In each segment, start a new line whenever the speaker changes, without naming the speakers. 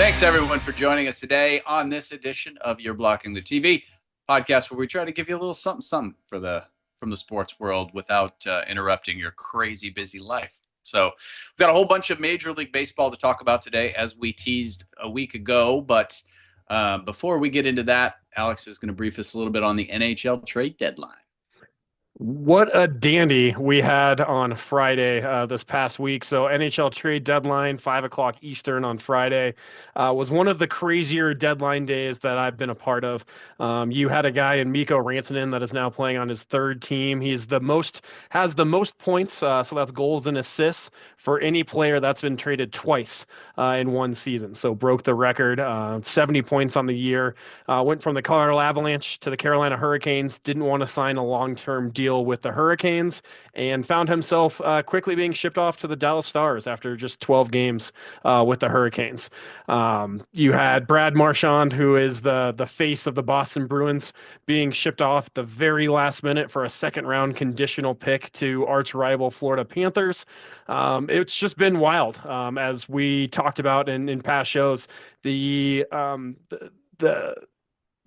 Thanks, everyone, for joining us today on this edition of You're Blocking the TV podcast, where we try to give you a little something from the sports world without interrupting your crazy busy life. So we've got a whole bunch of Major League Baseball to talk about today, as we teased a week ago. But before we get into that, Alex is going to brief us a little bit on the NHL trade deadline.
What a dandy we had on Friday this past week. So NHL trade deadline, 5 o'clock Eastern on Friday, was one of the crazier deadline days that I've been a part of. You had a guy in Mikko Rantanen that is now playing on his third team. Has the most points, so that's goals and assists for any player that's been traded twice in one season. So broke the record, 70 points on the year. Went from the Colorado Avalanche to the Carolina Hurricanes. Didn't want to sign a long-term deal with the Hurricanes, and found himself quickly being shipped off to the Dallas Stars after just 12 games with the Hurricanes. You had Brad Marchand, who is the face of the Boston Bruins, being shipped off the very last minute for a second-round conditional pick to arch rival Florida Panthers. It's just been wild. As we talked about in past shows,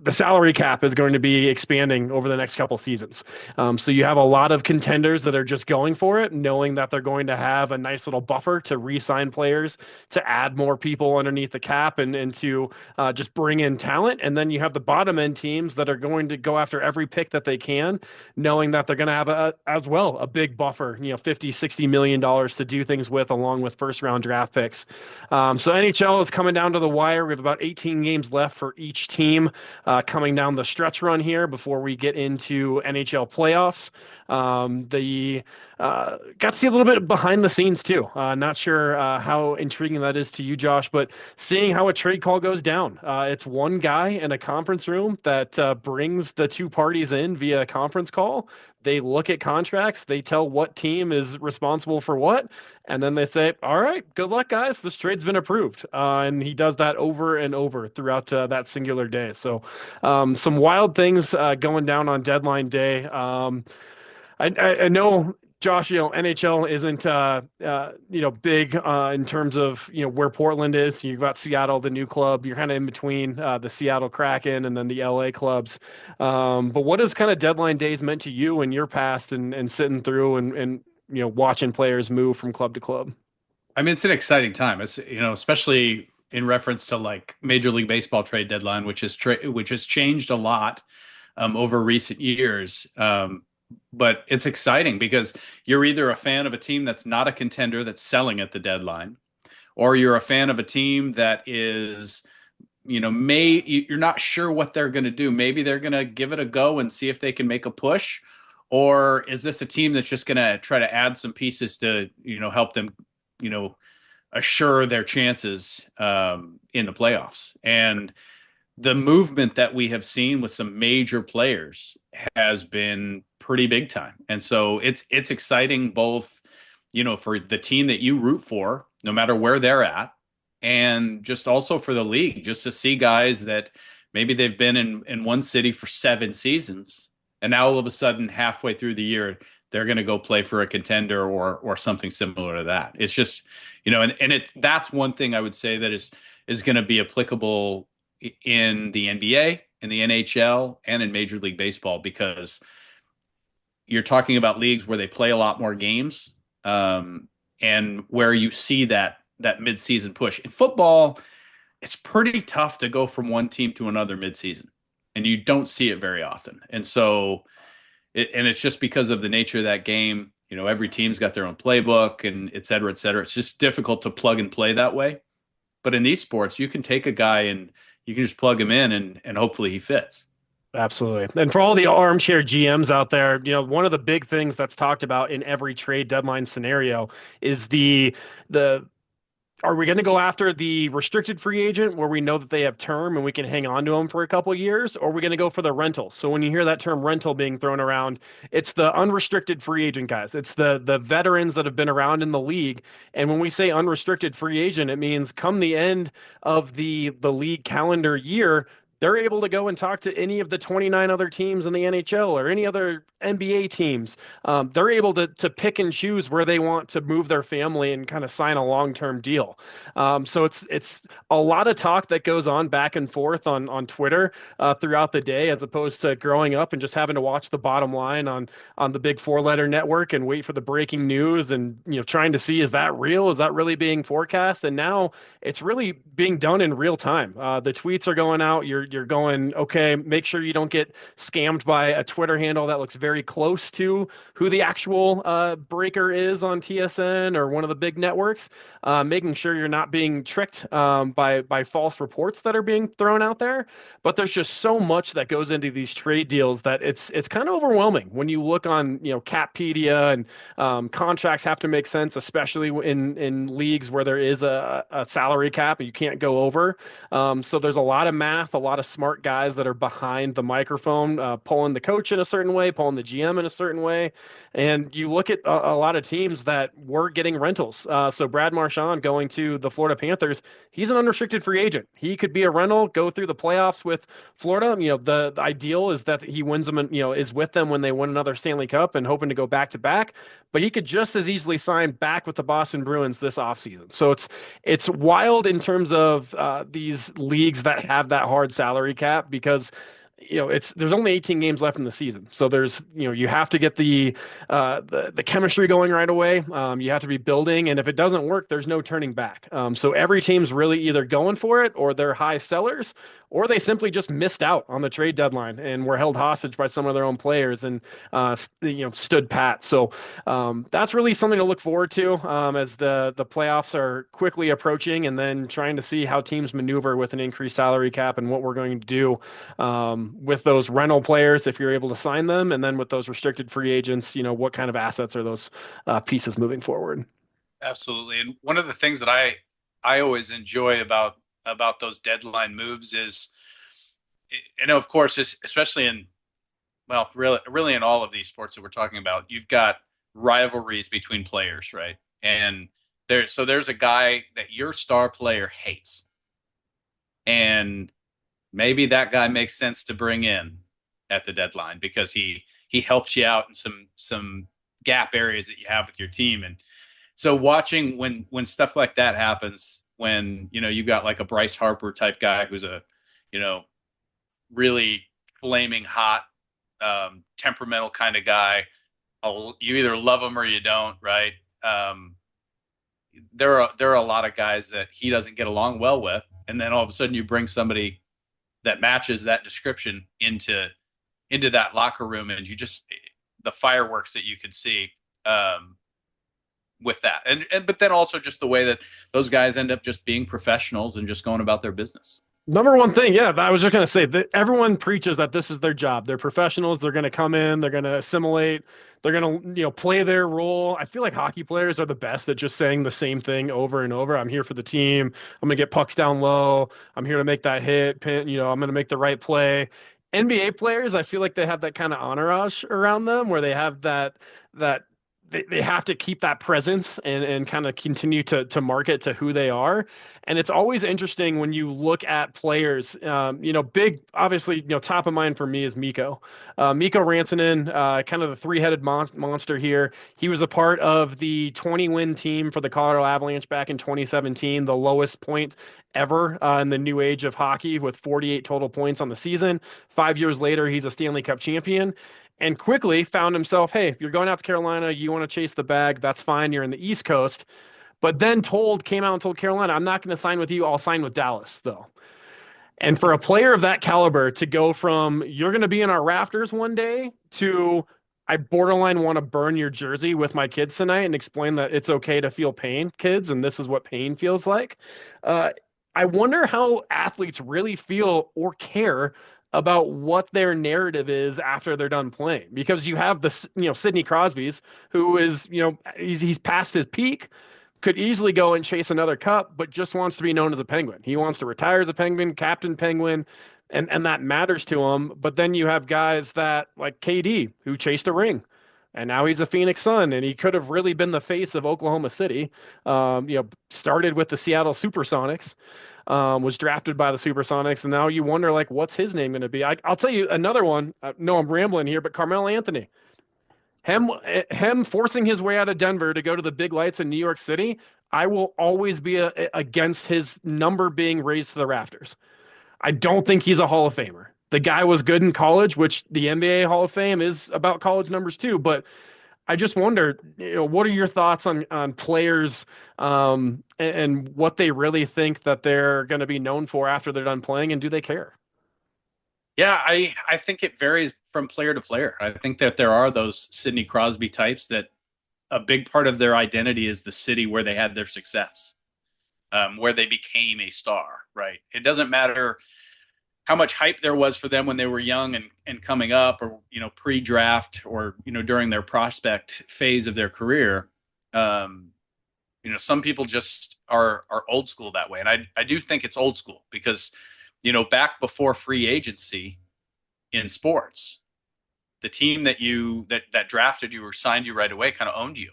the salary cap is going to be expanding over the next couple seasons. So you have a lot of contenders that are just going for it, knowing that they're going to have a nice little buffer to re-sign players, to add more people underneath the cap, and to just bring in talent. And then you have the bottom end teams that are going to go after every pick that they can, knowing that they're going to have a big buffer, $50-60 million to do things with, along with first round draft picks. So NHL is coming down to the wire. We have about 18 games left for each team. Coming down the stretch run here before we get into NHL playoffs. Got to see a little bit behind the scenes too. Not sure how intriguing that is to you, Josh, but seeing how a trade call goes down. It's one guy in a conference room that brings the two parties in via conference call. They look at contracts, they tell what team is responsible for what, and then they say, all right, good luck, guys. This trade's been approved. And he does that over and over throughout that singular day. So some wild things going down on deadline day. I know, Josh, NHL isn't, big in terms of, where Portland is. You've got Seattle, the new club. You're kind of in between the Seattle Kraken and then the LA clubs. But what has kind of deadline days meant to you in your past and sitting through and watching players move from club to club?
I mean, it's an exciting time. It's, especially in reference to like Major League Baseball trade deadline, which has changed a lot over recent years. But it's exciting because you're either a fan of a team that's not a contender that's selling at the deadline, or you're a fan of a team that is, you're not sure what they're going to do. Maybe they're going to give it a go and see if they can make a push. Or is this a team that's just going to try to add some pieces to, help them, assure their chances in the playoffs? And the movement that we have seen with some major players has been pretty big time. And so it's exciting both, for the team that you root for, no matter where they're at, and just also for the league, just to see guys that maybe they've been in one city for 7 seasons, and now all of a sudden halfway through the year, they're going to go play for a contender or something similar to that. It's just, that's one thing I would say that is going to be applicable in the NBA, in the NHL, and in Major League Baseball, because you're talking about leagues where they play a lot more games, and where you see that midseason push. In football, it's pretty tough to go from one team to another midseason, and you don't see it very often. And so, it's just because of the nature of that game. Every team's got their own playbook, and et cetera, et cetera. It's just difficult to plug and play that way. But in these sports, you can take a guy and you can just plug him in and hopefully he fits.
Absolutely. And for all the armchair GMs out there, one of the big things that's talked about in every trade deadline scenario is the are we going to go after the restricted free agent where we know that they have term and we can hang on to them for a couple of years, or are we going to go for the rental? So when you hear that term rental being thrown around, it's the unrestricted free agent guys. It's the veterans that have been around in the league. And when we say unrestricted free agent, it means come the end of the league calendar year, they're able to go and talk to any of the 29 other teams in the NHL or any other NBA teams. They're able to pick and choose where they want to move their family and kind of sign a long-term deal. So it's a lot of talk that goes on back and forth on Twitter throughout the day, as opposed to growing up and just having to watch the bottom line on the big four-letter network and wait for the breaking news and trying to see, is that real? Is that really being forecast? And now it's really being done in real time. The tweets are going out. You're going, okay, make sure you don't get scammed by a Twitter handle that looks very close to who the actual breaker is on TSN or one of the big networks. Making sure you're not being tricked by false reports that are being thrown out there. But there's just so much that goes into these trade deals that it's kind of overwhelming when you look on Cappedia, and contracts have to make sense, especially in leagues where there is a salary cap and you can't go over. So there's a lot of math, a lot of smart guys that are behind the microphone, pulling the coach in a certain way, pulling the GM in a certain way. And you look at a lot of teams that were getting rentals. So Brad Marchand going to the Florida Panthers, he's an unrestricted free agent. He could be a rental, go through the playoffs with Florida. The ideal is that he wins them and, is with them when they win another Stanley Cup and hoping to go back to back. But he could just as easily sign back with the Boston Bruins this offseason. So it's wild in terms of these leagues that have that hard salary cap, because there's only 18 games left in the season. So there's, you have to get the chemistry going right away. You have to be building, and if it doesn't work, there's no turning back. So every team's really either going for it, or they're high sellers, or they simply just missed out on the trade deadline and were held hostage by some of their own players and stood pat. So that's really something to look forward to as the playoffs are quickly approaching, and then trying to see how teams maneuver with an increased salary cap and what we're going to do with those rental players if you're able to sign them, and then with those restricted free agents, what kind of assets are those pieces moving forward.
Absolutely. And one of the things that I always enjoy about those deadline moves is, of course, especially in, well, really in all of these sports that we're talking about, you've got rivalries between players, right? And there's a guy that your star player hates, and maybe that guy makes sense to bring in at the deadline because he helps you out in some gap areas that you have with your team. And so watching when stuff like that happens, when you got like a Bryce Harper type guy who's a really flaming hot, temperamental kind of guy, you either love him or you don't, right? There are a lot of guys that he doesn't get along well with, and then all of a sudden you bring somebody that matches that description into that locker room, and the fireworks that you could see with that, and but then also just the way that those guys end up just being professionals and just going about their business.
Number one thing, yeah, I was just going to say that everyone preaches that this is their job. They're professionals. They're going to come in. They're going to assimilate. They're going to, play their role. I feel like hockey players are the best at just saying the same thing over and over. I'm here for the team. I'm going to get pucks down low. I'm here to make that hit. Pin, I'm going to make the right play. NBA players, I feel like they have that kind of entourage around them where they have that they have to keep that presence and kind of continue to market to who they are. And it's always interesting when you look at players, big, obviously, top of mind for me is Mikko. Mikko Rantanen, kind of the three-headed monster here. He was a part of the 20-win team for the Colorado Avalanche back in 2017, the lowest point ever in the new age of hockey, with 48 total points on the season. 5 years later, he's a Stanley Cup champion. And quickly found himself, hey, if you're going out to Carolina, you want to chase the bag, that's fine. You're in the East Coast. But then came out and told Carolina, I'm not going to sign with you. I'll sign with Dallas, though. And for a player of that caliber to go from, you're going to be in our rafters one day, to, I borderline want to burn your jersey with my kids tonight and explain that it's okay to feel pain, kids, and this is what pain feels like. I wonder how athletes really feel or care about what their narrative is after they're done playing, because you have the Sidney Crosby's, who is he's past his peak, could easily go and chase another cup, but just wants to be known as a Penguin. He wants to retire as a Penguin, captain Penguin, and that matters to him. But then you have guys that like KD, who chased a ring. And now he's a Phoenix Sun, and he could have really been the face of Oklahoma City. Started with the Seattle Supersonics, was drafted by the Supersonics, and now you wonder like, what's his name going to be? I'll tell you another one. No, I'm rambling here, but Carmelo Anthony, him forcing his way out of Denver to go to the big lights in New York City. I will always be against his number being raised to the rafters. I don't think he's a Hall of Famer. The guy was good in college, which the NBA Hall of Fame is about college numbers too. But I just wonder, what are your thoughts on players and what they really think that they're going to be known for after they're done playing, and do they care?
Yeah, I think it varies from player to player. I think that there are those Sidney Crosby types that a big part of their identity is the city where they had their success, where they became a star, right? It doesn't matter how much hype there was for them when they were young and coming up, or pre-draft, or during their prospect phase of their career. um some people just are old school that way, and I do think it's old school because back before free agency in sports, the team that drafted you or signed you right away kind of owned you.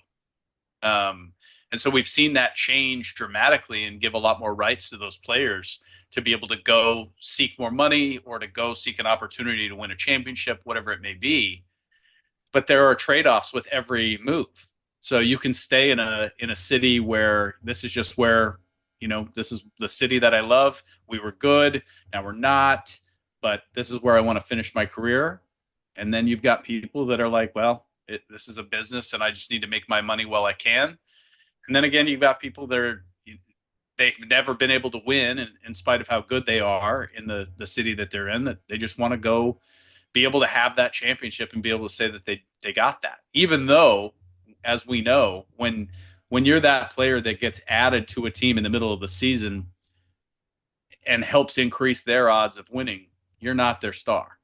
um and so we've seen that change dramatically and give a lot more rights to those players to be able to go seek more money or to go seek an opportunity to win a championship, whatever it may be. But there are trade-offs with every move. So you can stay in a city where this is just where, this is the city that I love. We were good, now we're not, but this is where I want to finish my career. And then you've got people that are like, well, this is a business and I just need to make my money while I can. And then again, you've got people that they've never been able to win in spite of how good they are in the city that they're in, that they just want to go be able to have that championship and be able to say that they got that. Even though, as we know, when you're that player that gets added to a team in the middle of the season and helps increase their odds of winning, you're not their star.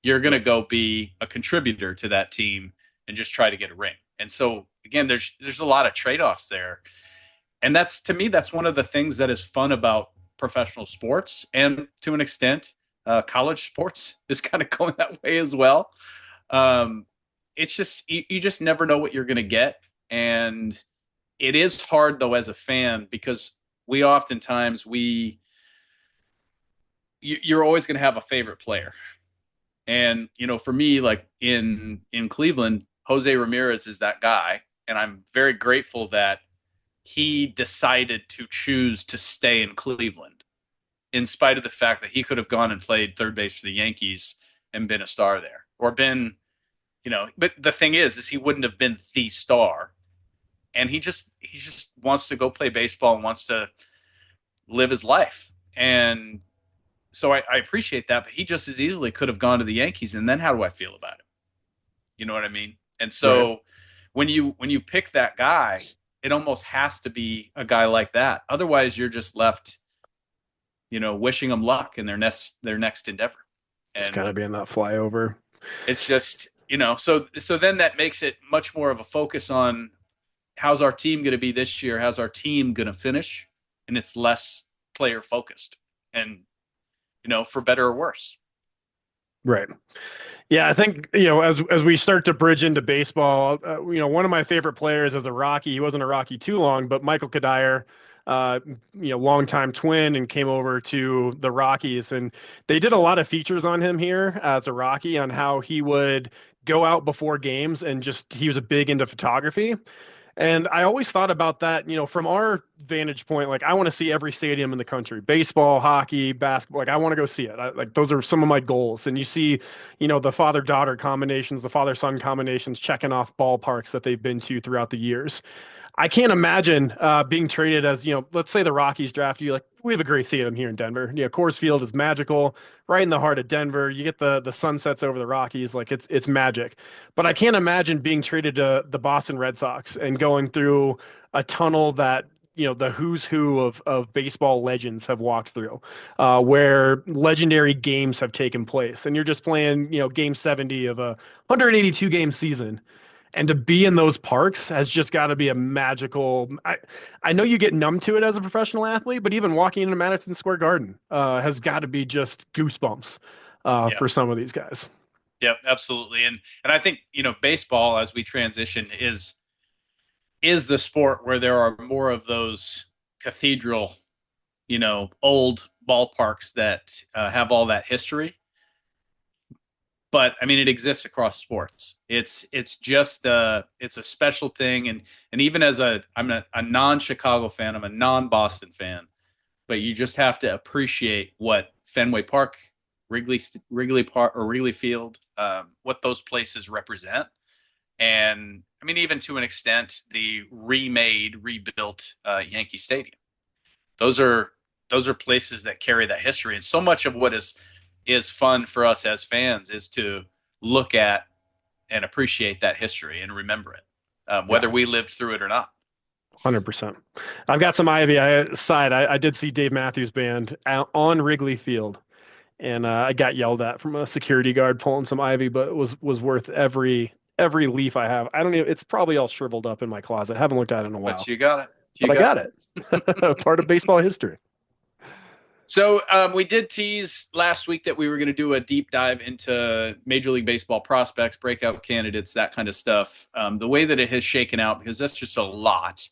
You're going to go be a contributor to that team and just try to get a ring. And so again, there's a lot of trade-offs there. And that's, to me, that's one of the things that is fun about professional sports, and to an extent college sports is kind of going that way as well. It's just you just never know what you're going to get. And it is hard though as a fan, because we oftentimes you're always going to have a favorite player. And for me, like in Cleveland, Jose Ramirez is that guy, and I'm very grateful that he decided to choose to stay in Cleveland in spite of the fact that he could have gone and played third base for the Yankees and been a star there, or been, but the thing is he wouldn't have been the star. And he just wants to go play baseball and wants to live his life. And so I appreciate that, but he just as easily could have gone to the Yankees. And then how do I feel about it? You know what I mean? And
Right.
so when you pick that guy, it almost has to be a guy like that. Otherwise, you're just left, wishing them luck in their next endeavor.
Just kind
And
of being that flyover.
it's just, so then that makes it much more of a focus on how's our team going to be this year? How's our team going to finish? And it's less player focused, and, for better or worse.
Right. Yeah, I think, as we start to bridge into baseball, one of my favorite players as a Rocky, he wasn't a Rocky too long, but Michael Kadire, uh, longtime Twin, and came over to the Rockies, and they did a lot of features on him here as a Rocky, on how he would go out before games, and just he was a big into photography. And I always thought about that, from our vantage point, like I want to see every stadium in the country, baseball, hockey, basketball. Like I want to go see it. Like those are some of my goals. And you see, the father-daughter combinations, the father-son combinations, checking off ballparks that they've been to throughout the years. I can't imagine being traded as, let's say the Rockies draft you. Like, we have a great stadium here in Denver. Yeah, Coors Field is magical, right in the heart of Denver. You get the sunsets over the Rockies, like it's magic. But I can't imagine being traded to the Boston Red Sox and going through a tunnel that, the who's who of baseball legends have walked through, where legendary games have taken place, and you're just playing, game 70 of a 182 game season. And to be in those parks has just got to be a magical. I know you get numb to it as a professional athlete, but even walking into Madison Square Garden has got to be just goosebumps
Yeah.
for some of these guys.
Yep, absolutely. And I think, baseball as we transition is the sport where there are more of those cathedral, old ballparks that have all that history. But I mean, it exists across sports. It's just it's a special thing, and even as I'm a non-Chicago fan, I'm a non-Boston fan, but you just have to appreciate what Fenway Park, Wrigley Park, or Wrigley Field, what those places represent. And I mean, even to an extent, the rebuilt Yankee Stadium. Those are those are places that carry that history, and so much of what is fun for us as fans is to look at and appreciate that history and remember it,
Yeah,
whether we lived through it or not.
100%. I've got some Ivy side. I did see Dave Matthews Band on Wrigley Field, and I got yelled at from a security guard pulling some ivy, but it was worth every leaf I have. I don't even. It's probably all shriveled up in my closet. I haven't looked at it in a
But
while,
you got it. You
but I
got
got
it.
it. Part of baseball history.
So we did tease last week that we were going to do a deep dive into Major League Baseball prospects, breakout candidates, that kind of stuff. The way that it has shaken out, because that's just a lot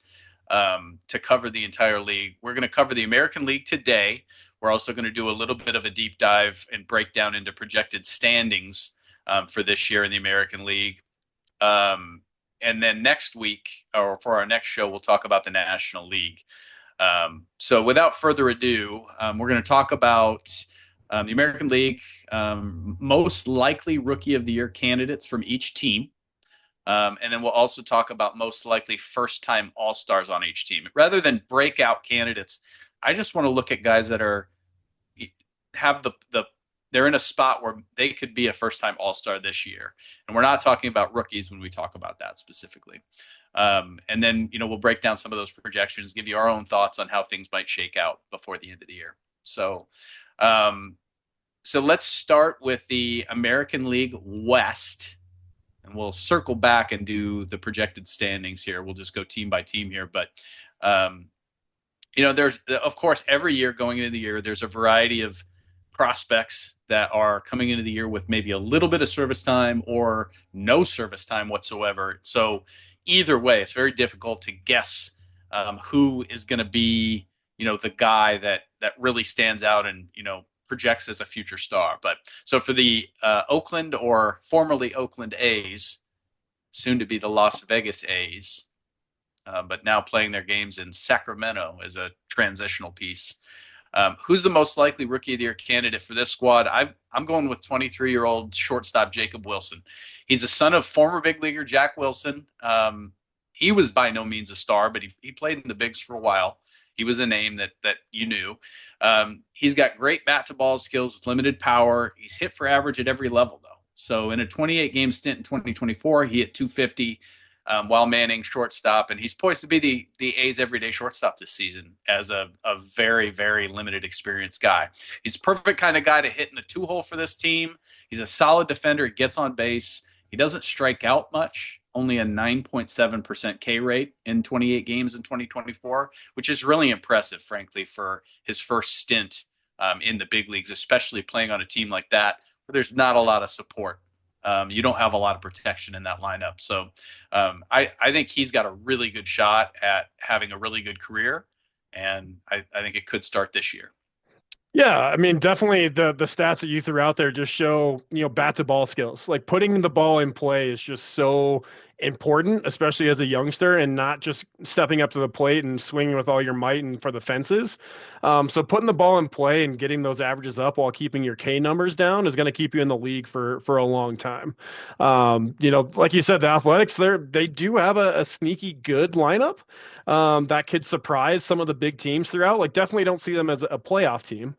to cover the entire league. We're going to cover the American League today. We're also going to do a little bit of a deep dive and break down into projected standings for this year in the American League. And then next week, or for our next show, we'll talk about the National League. So without further ado, we're going to talk about the American League, most likely Rookie of the Year candidates from each team. And then we'll also talk about most likely first-time All-Stars on each team. Rather than breakout candidates, I just want to look at guys that have they're in a spot where they could be a first-time All-Star this year. And we're not talking about rookies when we talk about that specifically. And then, we'll break down some of those projections, give you our own thoughts on how things might shake out before the end of the year. So let's start with the American League West, and we'll circle back and do the projected standings here. We'll just go team by team here. But, there's, of course, every year going into the year, there's a variety of prospects that are coming into the year with maybe a little bit of service time or no service time whatsoever. So either way, it's very difficult to guess who is going to be, the guy that really stands out and, projects as a future star. But so for the Oakland, or formerly Oakland A's, soon to be the Las Vegas A's, but now playing their games in Sacramento as a transitional piece. Who's the most likely Rookie of the Year candidate for this squad? I'm going with 23-year-old shortstop Jacob Wilson. He's a son of former big leaguer Jack Wilson. He was by no means a star, but he played in the bigs for a while. He was a name that you knew. He's got great bat-to-ball skills with limited power. He's hit for average at every level, though. So in a 28-game stint in 2024, he hit 250 while manning shortstop, and he's poised to be the A's everyday shortstop this season as a very, very limited experience guy. He's a perfect kind of guy to hit in the two-hole for this team. He's a solid defender. He gets on base. He doesn't strike out much, only a 9.7% K rate in 28 games in 2024, which is really impressive, frankly, for his first stint in the big leagues, especially playing on a team like that where there's not a lot of support. You don't have a lot of protection in that lineup. So I think he's got a really good shot at having a really good career, and I think it could start this year.
Yeah, I mean, definitely the stats that you threw out there just show, bat to ball skills. Like putting the ball in play is just so important, especially as a youngster, and not just stepping up to the plate and swinging with all your might and for the fences. So putting the ball in play and getting those averages up while keeping your K numbers down is going to keep you in the league for a long time. Like you said, the Athletics, they do have a sneaky good lineup that could surprise some of the big teams throughout. Like definitely don't see them as a playoff team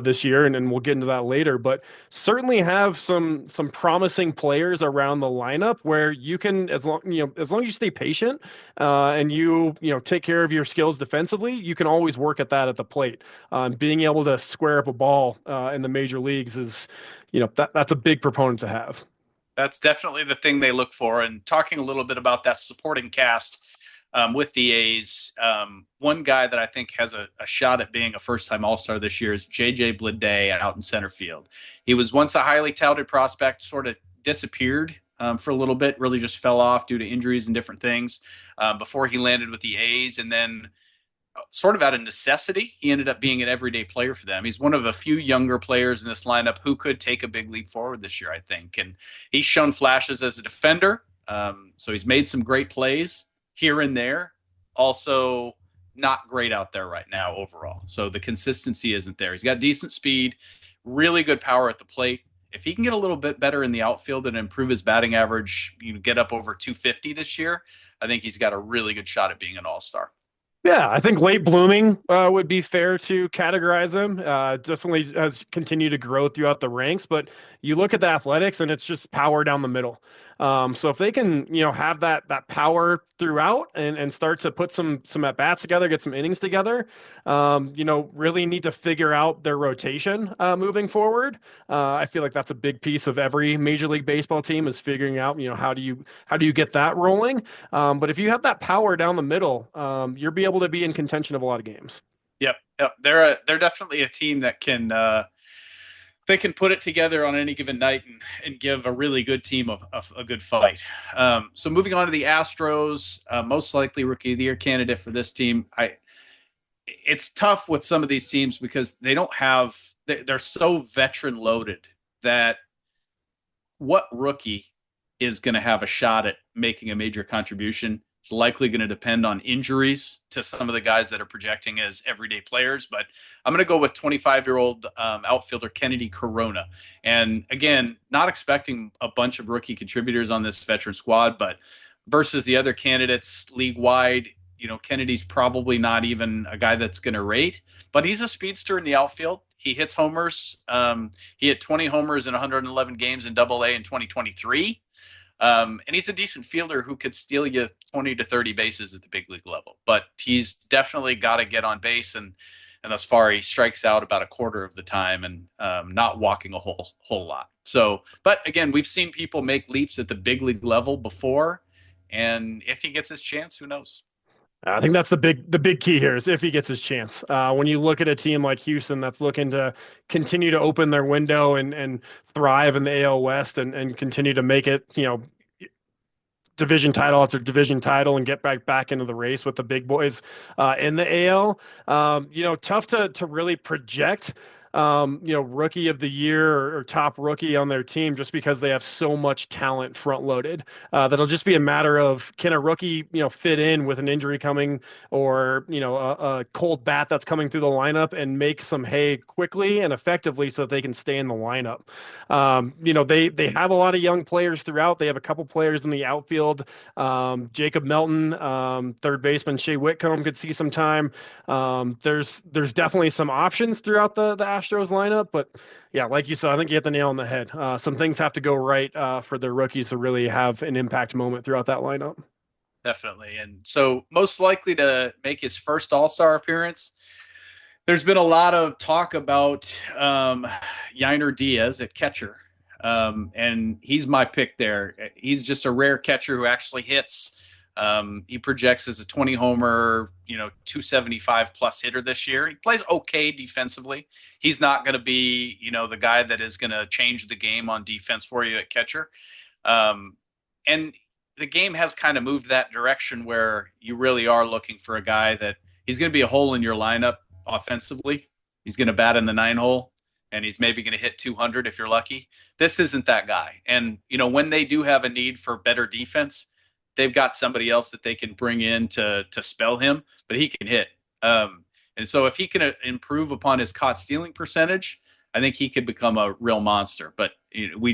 this year, and we'll get into that later. But certainly have some promising players around the lineup where you can, as long as you stay patient and you take care of your skills defensively, you can always work at that at the plate. Being able to square up a ball in the major leagues is, that's a big proponent to have.
That's definitely the thing they look for. And talking a little bit about that supporting cast with the A's, one guy that I think has a shot at being a first-time All-Star this year is J.J. Bleday out in center field. He was once a highly touted prospect, sort of disappeared for a little bit, really just fell off due to injuries and different things before he landed with the A's. And then sort of out of necessity, he ended up being an everyday player for them. He's one of a few younger players in this lineup who could take a big leap forward this year, I think. And he's shown flashes as a defender. So he's made some great plays here and there. Also, not great out there right now overall. So the consistency isn't there. He's got decent speed, really good power at the plate. If he can get a little bit better in the outfield and improve his batting average, get up over 250 this year, I think he's got a really good shot at being an all-star.
Yeah, I think late blooming would be fair to categorize him. Definitely has continued to grow throughout the ranks, but you look at the athletics and it's just power down the middle. So if they can, have that power throughout and start to put some at bats together, get some innings together, really need to figure out their rotation moving forward. I feel like that's a big piece of every Major League Baseball team is figuring out, how do you get that rolling? But if you have that power down the middle, you'll be able to be in contention of a lot of games.
Yep. They're definitely a team that can they can put it together on any given night and give a really good team a good fight. So moving on to the Astros, most likely rookie of the year candidate for this team. It's tough with some of these teams because they're so veteran loaded that what rookie is going to have a shot at making a major contribution. It's likely going to depend on injuries to some of the guys that are projecting as everyday players. But I'm going to go with 25-year-old outfielder Kennedy Corona. And again, not expecting a bunch of rookie contributors on this veteran squad, but versus the other candidates league-wide, Kennedy's probably not even a guy that's going to rate. But he's a speedster in the outfield. He hits homers. He hit 20 homers in 111 games in Double-A in 2023. And he's a decent fielder who could steal you 20 to 30 bases at the big league level. But he's definitely got to get on base, and thus far he strikes out about a quarter of the time and not walking a whole lot. So, but again, we've seen people make leaps at the big league level before, and if he gets his chance, who knows?
I think that's the big key here is if he gets his chance. When you look at a team like Houston that's looking to continue to open their window and thrive in the AL West and continue to make it, division title after division title and get back into the race with the big boys in the AL. Tough to really project. Rookie of the year or top rookie on their team just because they have so much talent front loaded. That'll just be a matter of can a rookie, fit in with an injury coming or, a cold bat that's coming through the lineup and make some hay quickly and effectively so that they can stay in the lineup. They have a lot of young players throughout. They have a couple players in the outfield. Jacob Melton, third baseman Shea Whitcomb could see some time. There's definitely some options throughout the Astros lineup, but yeah, like you said, I think you hit the nail on the head. Some things have to go right for their rookies to really have an impact moment throughout that lineup.
Definitely. And so most likely to make his first All-Star appearance, there's been a lot of talk about Yainer Diaz at catcher. And he's my pick there. He's just a rare catcher who actually hits. He projects as a 20 homer, 275 plus hitter this year. He plays okay defensively. He's not going to be, the guy that is going to change the game on defense for you at catcher. And the game has kind of moved that direction where you really are looking for a guy that he's going to be a hole in your lineup offensively. He's going to bat in the 9 hole and he's maybe going to hit 200 if you're lucky. This isn't that guy. And, when they do have a need for better defense, they've got somebody else that they can bring in to spell him, but he can hit. And so if he can improve upon his caught stealing percentage, I think he could become a real monster. But we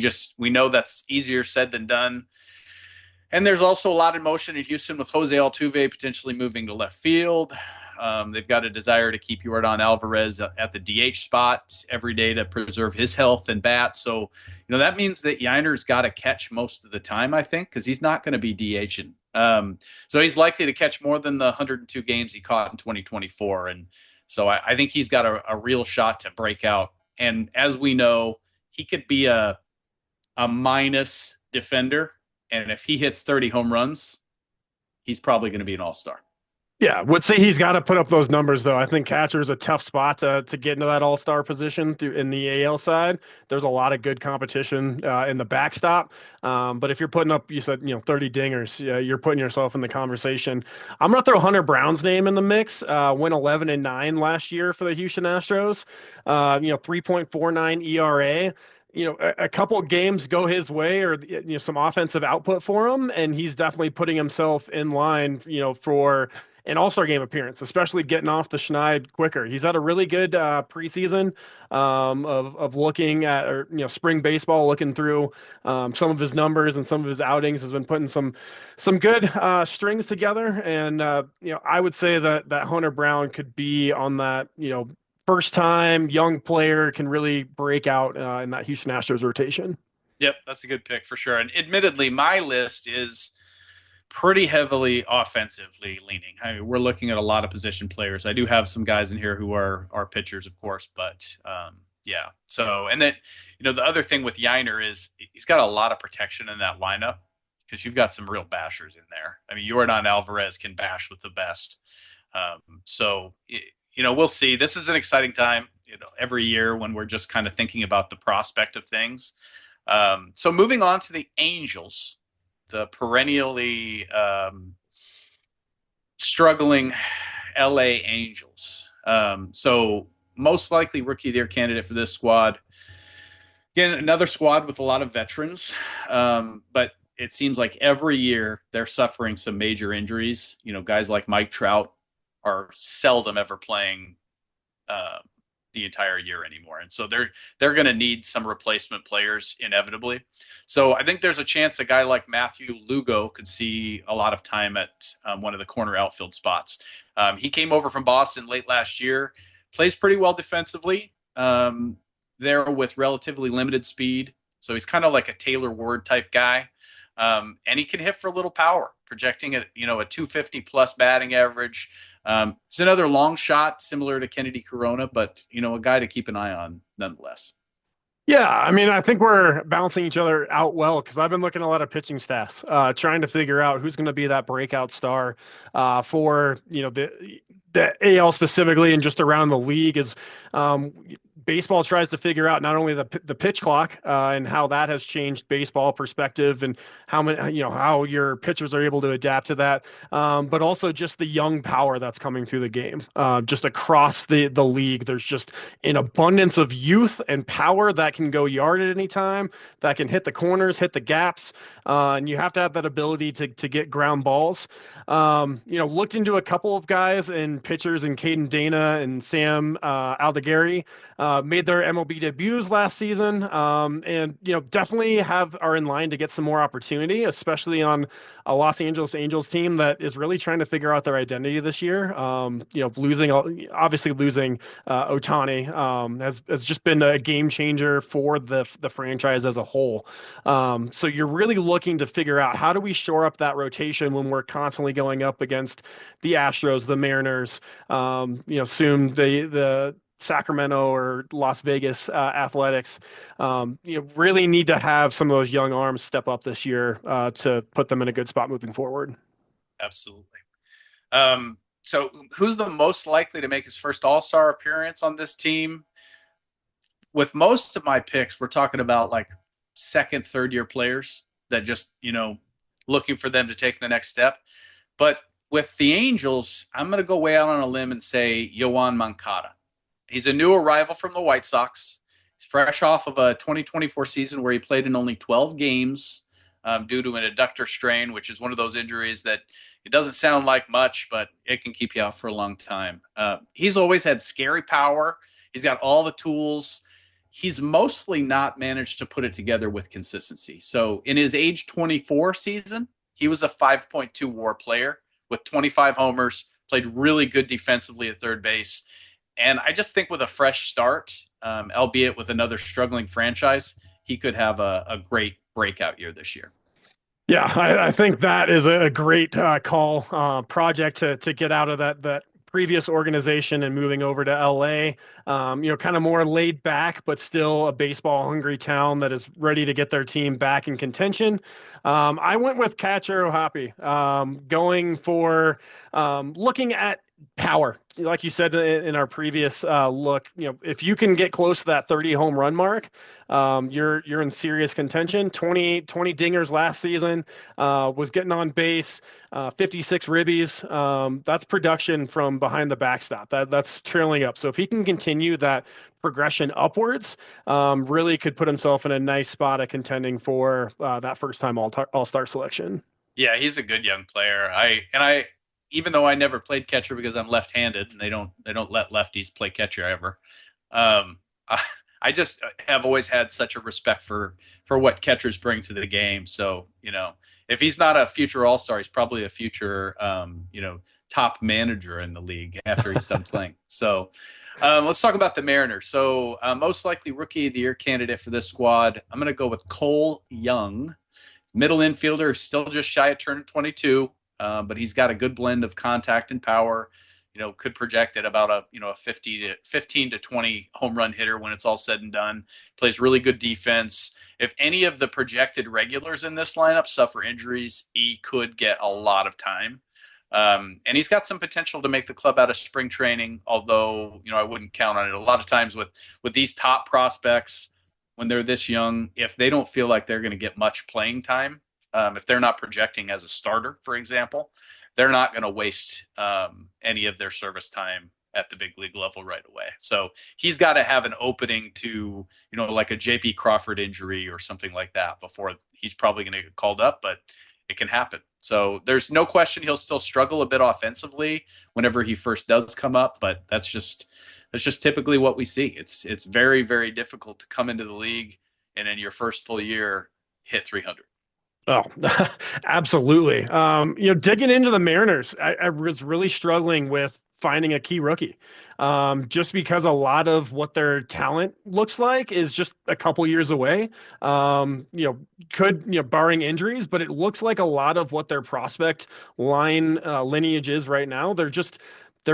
know that's easier said than done. And there's also a lot of motion in Houston with Jose Altuve potentially moving to left field. They've got a desire to keep Yordan Alvarez at the DH spot every day to preserve his health and bat. So, that means that Yainer's got to catch most of the time, I think, because he's not going to be DHing. So he's likely to catch more than the 102 games he caught in 2024. And so I think he's got a real shot to break out. And as we know, he could be a minus defender. And if he hits 30 home runs, he's probably going to be an all-star.
Yeah, would say he's got to put up those numbers though. I think catcher is a tough spot to get into that all-star position through in the AL side. There's a lot of good competition in the backstop. But if you're putting up, you said 30 dingers, yeah, you're putting yourself in the conversation. I'm gonna throw Hunter Brown's name in the mix. Went 11-9 last year for the Houston Astros. 3.49 ERA. A couple of games go his way, or some offensive output for him, and he's definitely putting himself in line, for an All-Star game appearance, especially getting off the schneid quicker. He's had a really good preseason of looking at, or spring baseball, looking through some of his numbers and some of his outings, has been putting some good strings together. And I would say that Hunter Brown could be on that first time young player, can really break out in that Houston Astros rotation.
Yep, that's a good pick for sure. And admittedly, my list is pretty heavily offensively leaning. I mean, we're looking at a lot of position players. I do have some guys in here who are pitchers, of course, but yeah. So, and then the other thing with Yiner is he's got a lot of protection in that lineup because you've got some real bashers in there. I mean, Yordan Alvarez can bash with the best. So, we'll see. This is an exciting time. Every year when we're just kind of thinking about the prospect of things. So moving on to the Angels, the perennially struggling LA Angels. So most likely rookie of the year candidate for this squad. Again, another squad with a lot of veterans, but it seems like every year they're suffering some major injuries. Guys like Mike Trout are seldom ever playing the entire year anymore. And so they're going to need some replacement players inevitably. So I think there's a chance a guy like Matthew Lugo could see a lot of time at one of the corner outfield spots. He came over from Boston late last year, plays pretty well defensively there with relatively limited speed. So he's kind of like a Taylor Ward type guy. And he can hit for a little power, projecting at, a 250 plus batting average. It's another long shot similar to Kennedy Corona, but a guy to keep an eye on nonetheless.
Yeah, I mean, I think we're balancing each other out well because I've been looking at a lot of pitching stats, trying to figure out who's going to be that breakout star for the AL specifically and just around the league. Is baseball tries to figure out not only the pitch clock and how that has changed baseball perspective and how many how your pitchers are able to adapt to that, but also just the young power that's coming through the game, just across the league. There's just an abundance of youth and power that can go yard at any time, that can hit the corners, hit the gaps, and you have to have that ability to get ground balls. Looked into a couple of guys and pitchers in Caden Dana and Sam Aldegari, made their MLB debuts last season, and definitely are in line to get some more opportunity, especially on a Los Angeles Angels team that is really trying to figure out their identity this year. Obviously losing Otani has just been a game changer for the franchise as a whole. So you're really looking to figure out how do we shore up that rotation when we're constantly going up against the Astros, the Mariners, soon the Sacramento or Las Vegas Athletics. Really need to have some of those young arms step up this year to put them in a good spot moving forward.
Absolutely. So who's the most likely to make his first All-Star appearance on this team? With most of my picks, we're talking about like second, third year players that just, looking for them to take the next step. But with the Angels, I'm going to go way out on a limb and say Yoan Moncada. He's a new arrival from the White Sox. He's fresh off of a 2024 season where he played in only 12 games due to an adductor strain, which is one of those injuries that it doesn't sound like much, but it can keep you out for a long time. He's always had scary power. He's got all the tools. He's mostly not managed to put it together with consistency. So in his age 24 season, he was a 5.2 WAR player with 25 homers, played really good defensively at third base. And I just think with a fresh start, albeit with another struggling franchise, he could have a great breakout year this year.
Yeah, I think that is a great call project to get out of that previous organization and moving over to LA. Kind of more laid back, but still a baseball hungry town that is ready to get their team back in contention. I went with Catcher O'Happy, going for looking at power. Like you said in our previous look, if you can get close to that 30 home run mark, you're in serious contention. 20 dingers last season, was getting on base, 56 ribbies. That's production from behind the backstop. That's trailing up. So if he can continue that progression upwards, really could put himself in a nice spot of contending for that first time all-star selection.
Yeah, he's a good young player. I even though I never played catcher because I'm left-handed and they don't let lefties play catcher ever. Um, I, I just have always had such a respect for what catchers bring to the game. So, if he's not a future all-star, he's probably a future top manager in the league after he's done playing. So, let's talk about the Mariners. So, most likely rookie of the year candidate for this squad, I'm going to go with Cole Young. Middle infielder, still just shy of turning 22, but he's got a good blend of contact and power. Could project at about a 15 to 20 home run hitter when it's all said and done. Plays really good defense. If any of the projected regulars in this lineup suffer injuries, he could get a lot of time. And he's got some potential to make the club out of spring training, although, I wouldn't count on it. A lot of times with these top prospects, when they're this young, if they don't feel like they're going to get much playing time, if they're not projecting as a starter, for example, they're not going to waste any of their service time at the big league level right away. So he's got to have an opening to, like a JP Crawford injury or something like that before he's probably going to get called up, but it can happen. So there's no question he'll still struggle a bit offensively whenever he first does come up, but that's just typically what we see. It's very, very difficult to come into the league and in your first full year hit 300.
Oh, absolutely. Digging into the Mariners, I was really struggling with finding a key rookie. Just because a lot of what their talent looks like is just a couple years away. Barring injuries, but it looks like a lot of what their prospect line lineage is right now. They're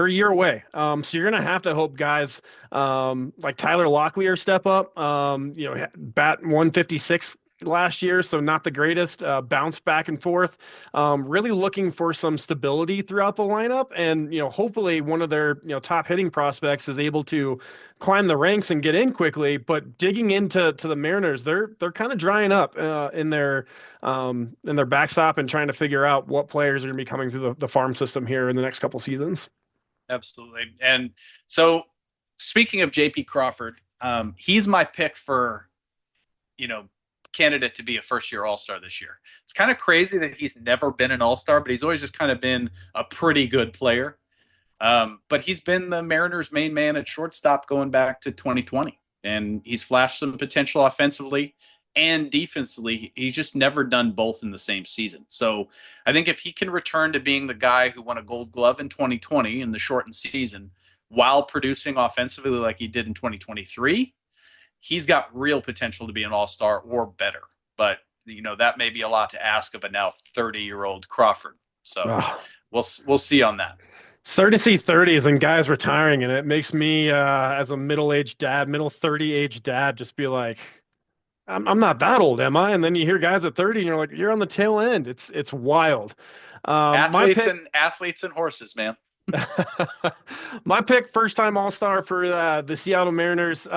a year away. So you're going to have to hope guys like Tyler Locklear step up, bat 156 last year, so not the greatest, bounced back and forth. Really looking for some stability throughout the lineup. And, hopefully one of their, top hitting prospects is able to climb the ranks and get in quickly. But digging into the Mariners, they're kind of drying up in their backstop and trying to figure out what players are going to be coming through the farm system here in the next couple seasons.
Absolutely. And so speaking of JP Crawford, he's my pick for, candidate to be a first-year All-Star this year. It's kind of crazy that he's never been an All-Star, but he's always just kind of been a pretty good player. But he's been the Mariners' main man at shortstop going back to 2020, and he's flashed some potential offensively and defensively. He's just never done both in the same season. So I think if he can return to being the guy who won a Gold Glove in 2020 in the shortened season while producing offensively like he did in 2023, he's got real potential to be an all-star or better. But, that may be a lot to ask of a now 30-year-old Crawford. So we'll see on that.
Starting to see 30s and guys retiring, and it makes me, as a middle-aged dad, middle 30-age dad, just be like, I'm not that old, am I? And then you hear guys at 30 and you're like, you're on the tail end. It's wild.
Athletes and horses, man.
My pick, first-time all-star for the Seattle Mariners.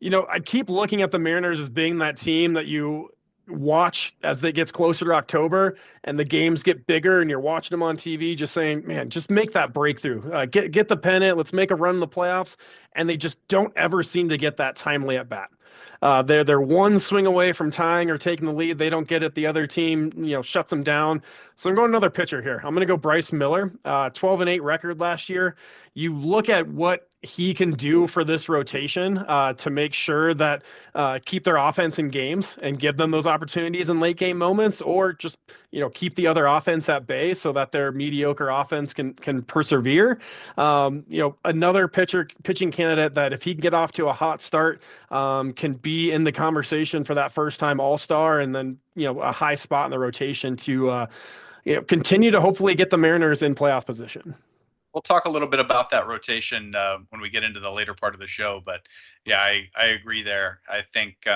I keep looking at the Mariners as being that team that you watch as it gets closer to October and the games get bigger and you're watching them on TV just saying, man, just make that breakthrough, get the pennant. Let's make a run in the playoffs. And they just don't ever seem to get that timely at bat. They're one swing away from tying or taking the lead. They don't get it. The other team, shuts them down. So I'm going another pitcher here. I'm going to go Bryce Miller, 12-8 record last year. You look at what he can do for this rotation to make sure that keep their offense in games and give them those opportunities in late game moments, or just keep the other offense at bay so that their mediocre offense can persevere. Another pitching candidate that if he can get off to a hot start can be in the conversation for that first time all-star, and then a high spot in the rotation to continue to hopefully get the Mariners in playoff position.
We'll talk a little bit about that rotation when we get into the later part of the show. But yeah, I agree there. I think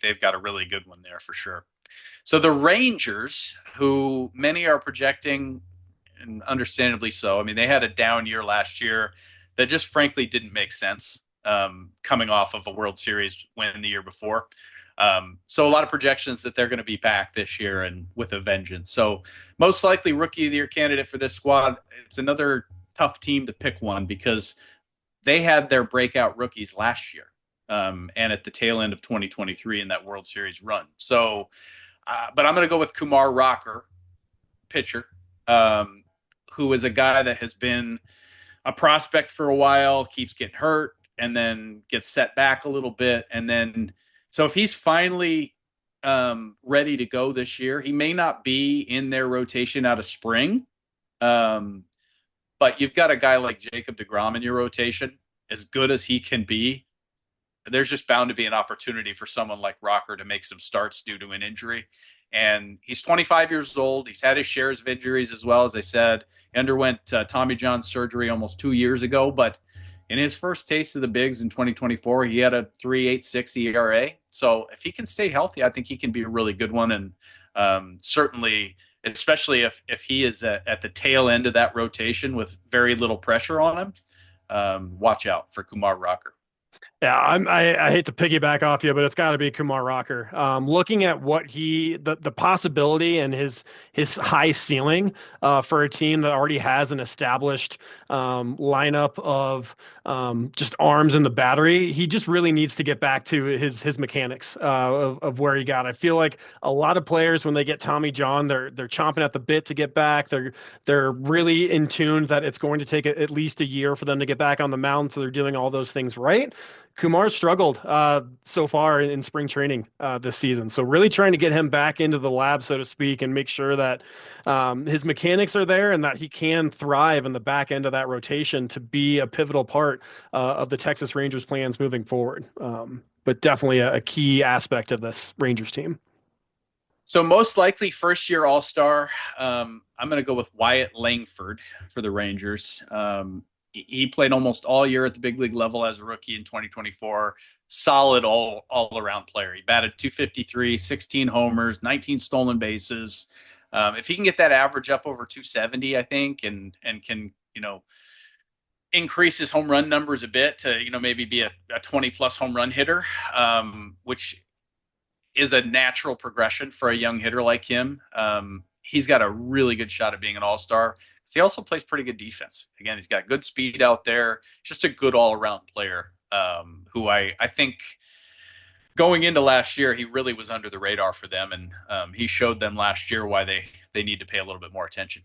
they've got a really good one there for sure. So the Rangers, who many are projecting, and understandably so. I mean, they had a down year last year that just frankly didn't make sense, coming off of a World Series win the year before. So a lot of projections that they're going to be back this year and with a vengeance. So most likely rookie of the year candidate for this squad. It's another tough team to pick one because they had their breakout rookies last year, and at the tail end of 2023 in that World Series run. So, but I'm going to go with Kumar Rocker, pitcher, um, who is a guy that has been a prospect for a while, keeps getting hurt, and then gets set back a little bit. And then, so if he's finally ready to go this year, he may not be in their rotation out of spring. Um, but you've got a guy like Jacob DeGrom in your rotation, as good as he can be. There's just bound to be an opportunity for someone like Rocker to make some starts due to an injury. And he's 25 years old. He's had his shares of injuries as well. As I said, he underwent Tommy John surgery almost 2 years ago. But in his first taste of the bigs in 2024, he had a 3.86 ERA. So if he can stay healthy, I think he can be a really good one. And certainly, especially if he is at the tail end of that rotation with very little pressure on him, watch out for Kumar Rocker.
Yeah, I hate to piggyback off you, but it's got to be Kumar Rocker. Looking at what the possibility and his high ceiling for a team that already has an established lineup of just arms in the battery, he just really needs to get back to his mechanics of where he got. I feel like a lot of players when they get Tommy John, they're chomping at the bit to get back. They're really in tune that it's going to take at least a year for them to get back on the mound, so they're doing all those things right. Kumar struggled so far in spring training this season. So really trying to get him back into the lab, so to speak, and make sure that his mechanics are there and that he can thrive in the back end of that rotation to be a pivotal part of the Texas Rangers plans moving forward. But definitely a key aspect of this Rangers team.
So most likely first year All Star. I'm going to go with Wyatt Langford for the Rangers. He played almost all year at the big league level as a rookie in 2024. Solid all around player. He batted 253, 16 homers, 19 stolen bases. If he can get that average up over 270, I think, and can increase his home run numbers a bit to maybe be a 20 plus home run hitter, which is a natural progression for a young hitter like him. He's got a really good shot at being an all-star. He also plays pretty good defense. Again, he's got good speed out there. Just a good all-around player, who I think going into last year, he really was under the radar for them. And he showed them last year why they need to pay a little bit more attention.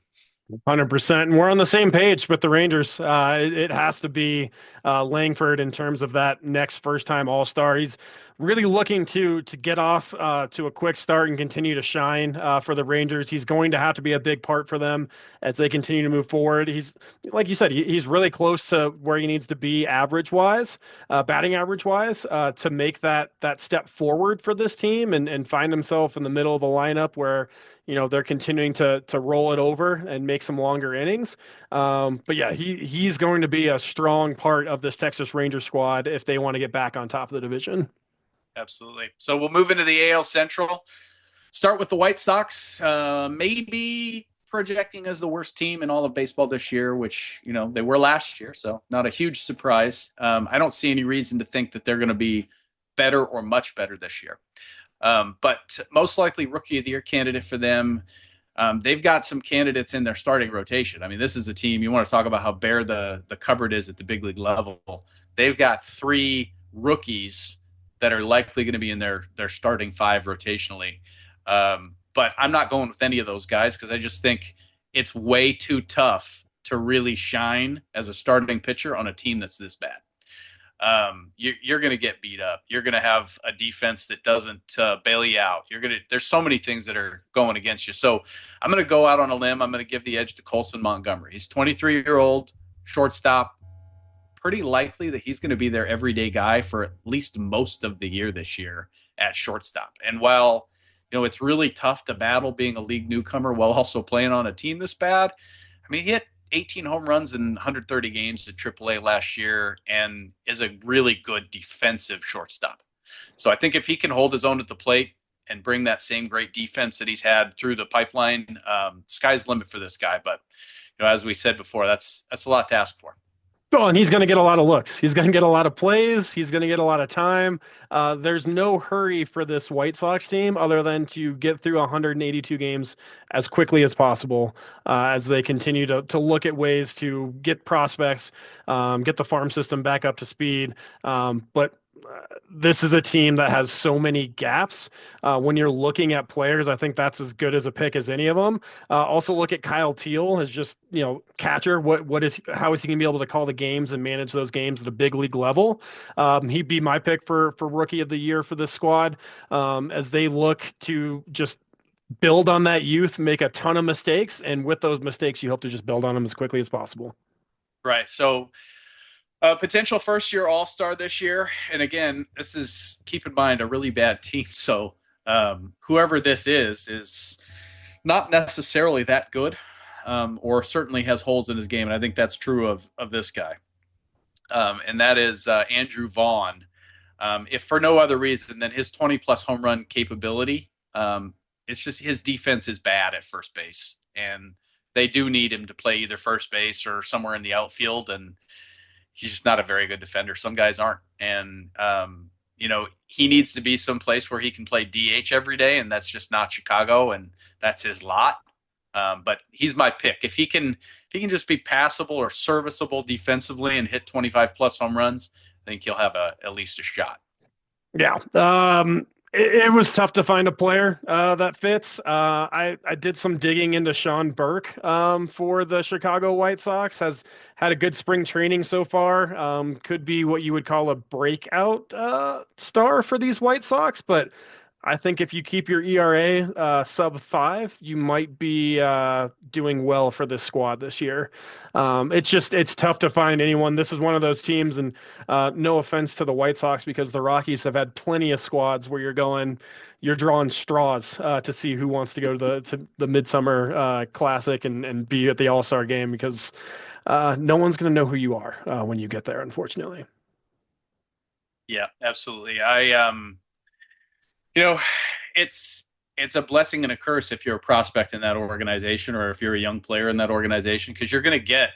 100%. And we're on the same page with the Rangers. It has to be Langford in terms of that next first-time All-Star. He's really looking to get off to a quick start and continue to shine for the Rangers. He's going to have to be a big part for them as they continue to move forward. He's, like you said, he's really close to where he needs to be average-wise, batting average-wise, to make that step forward for this team and find himself in the middle of the lineup where they're continuing to roll it over and make some longer innings. But yeah, he's going to be a strong part of this Texas Rangers squad if they want to get back on top of the division.
Absolutely. So we'll move into the AL Central. Start with the White Sox, maybe projecting as the worst team in all of baseball this year, which they were last year, so not a huge surprise. I don't see any reason to think that they're going to be better or much better this year. But most likely rookie of the year candidate for them. They've got some candidates in their starting rotation. I mean, this is a team, you want to talk about how bare the cupboard is at the big league level. They've got 3 rookies that are likely going to be in their starting 5 rotationally. But I'm not going with any of those guys because I just think it's way too tough to really shine as a starting pitcher on a team that's this bad. You're going to get beat up. You're going to have a defense that doesn't bail you out. There's so many things that are going against you. So I'm going to go out on a limb. I'm going to give the edge to Colson Montgomery. He's 23-year-old shortstop. Pretty likely that he's going to be their everyday guy for at least most of the year this year at shortstop. And while it's really tough to battle being a league newcomer while also playing on a team this bad, I mean, 18 home runs in 130 games at AAA last year and is a really good defensive shortstop. So I think if he can hold his own at the plate and bring that same great defense that he's had through the pipeline, sky's the limit for this guy. But as we said before, that's a lot to ask for.
Well, and he's going to get a lot of looks. He's going to get a lot of plays. He's going to get a lot of time. There's no hurry for this White Sox team other than to get through 182 games as quickly as possible as they continue to look at ways to get prospects, get the farm system back up to speed. But this is a team that has so many gaps. When you're looking at players, I think that's as good as a pick as any of them. Also, look at Kyle Teal as just catcher. How is he going to be able to call the games and manage those games at a big league level? He'd be my pick for rookie of the year for this squad as they look to just build on that youth, make a ton of mistakes, and with those mistakes, you hope to just build on them as quickly as possible.
Right. So potential first year All-Star this year. And again, this is, keep in mind, a really bad team. So whoever this is not necessarily that good, or certainly has holes in his game. And I think that's true of this guy. And that is Andrew Vaughn. If for no other reason than his 20 plus home run capability, it's just his defense is bad at first base. And they do need him to play either first base or somewhere in the outfield. And he's just not a very good defender. Some guys aren't. And, he needs to be someplace where he can play DH every day. And that's just not Chicago. And that's his lot. But he's my pick. If he can just be passable or serviceable defensively and hit 25 plus home runs, I think he'll have at least a shot.
Yeah. It was tough to find a player that fits. I did some digging into Sean Burke for the Chicago White Sox. Has had a good spring training so far. Could be what you would call a breakout star for these White Sox, but I think if you keep your ERA sub 5, you might be doing well for this squad this year. It's tough to find anyone. This is one of those teams, and no offense to the White Sox, because the Rockies have had plenty of squads where you're drawing straws to see who wants to go to the Midsummer Classic and be at the All-Star game, because no one's going to know who you are when you get there, unfortunately.
Yeah, absolutely. It's a blessing and a curse if you're a prospect in that organization or if you're a young player in that organization, because you're going to get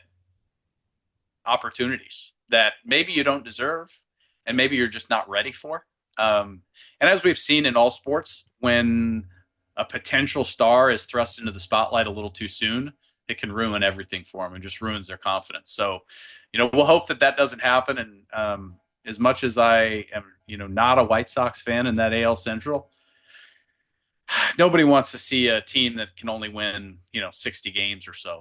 opportunities that maybe you don't deserve and maybe you're just not ready for. And as we've seen in all sports, when a potential star is thrust into the spotlight a little too soon, it can ruin everything for them and just ruins their confidence. So, we'll hope that doesn't happen. And as much as I am, not a White Sox fan in that AL Central, nobody wants to see a team that can only win, 60 games or so.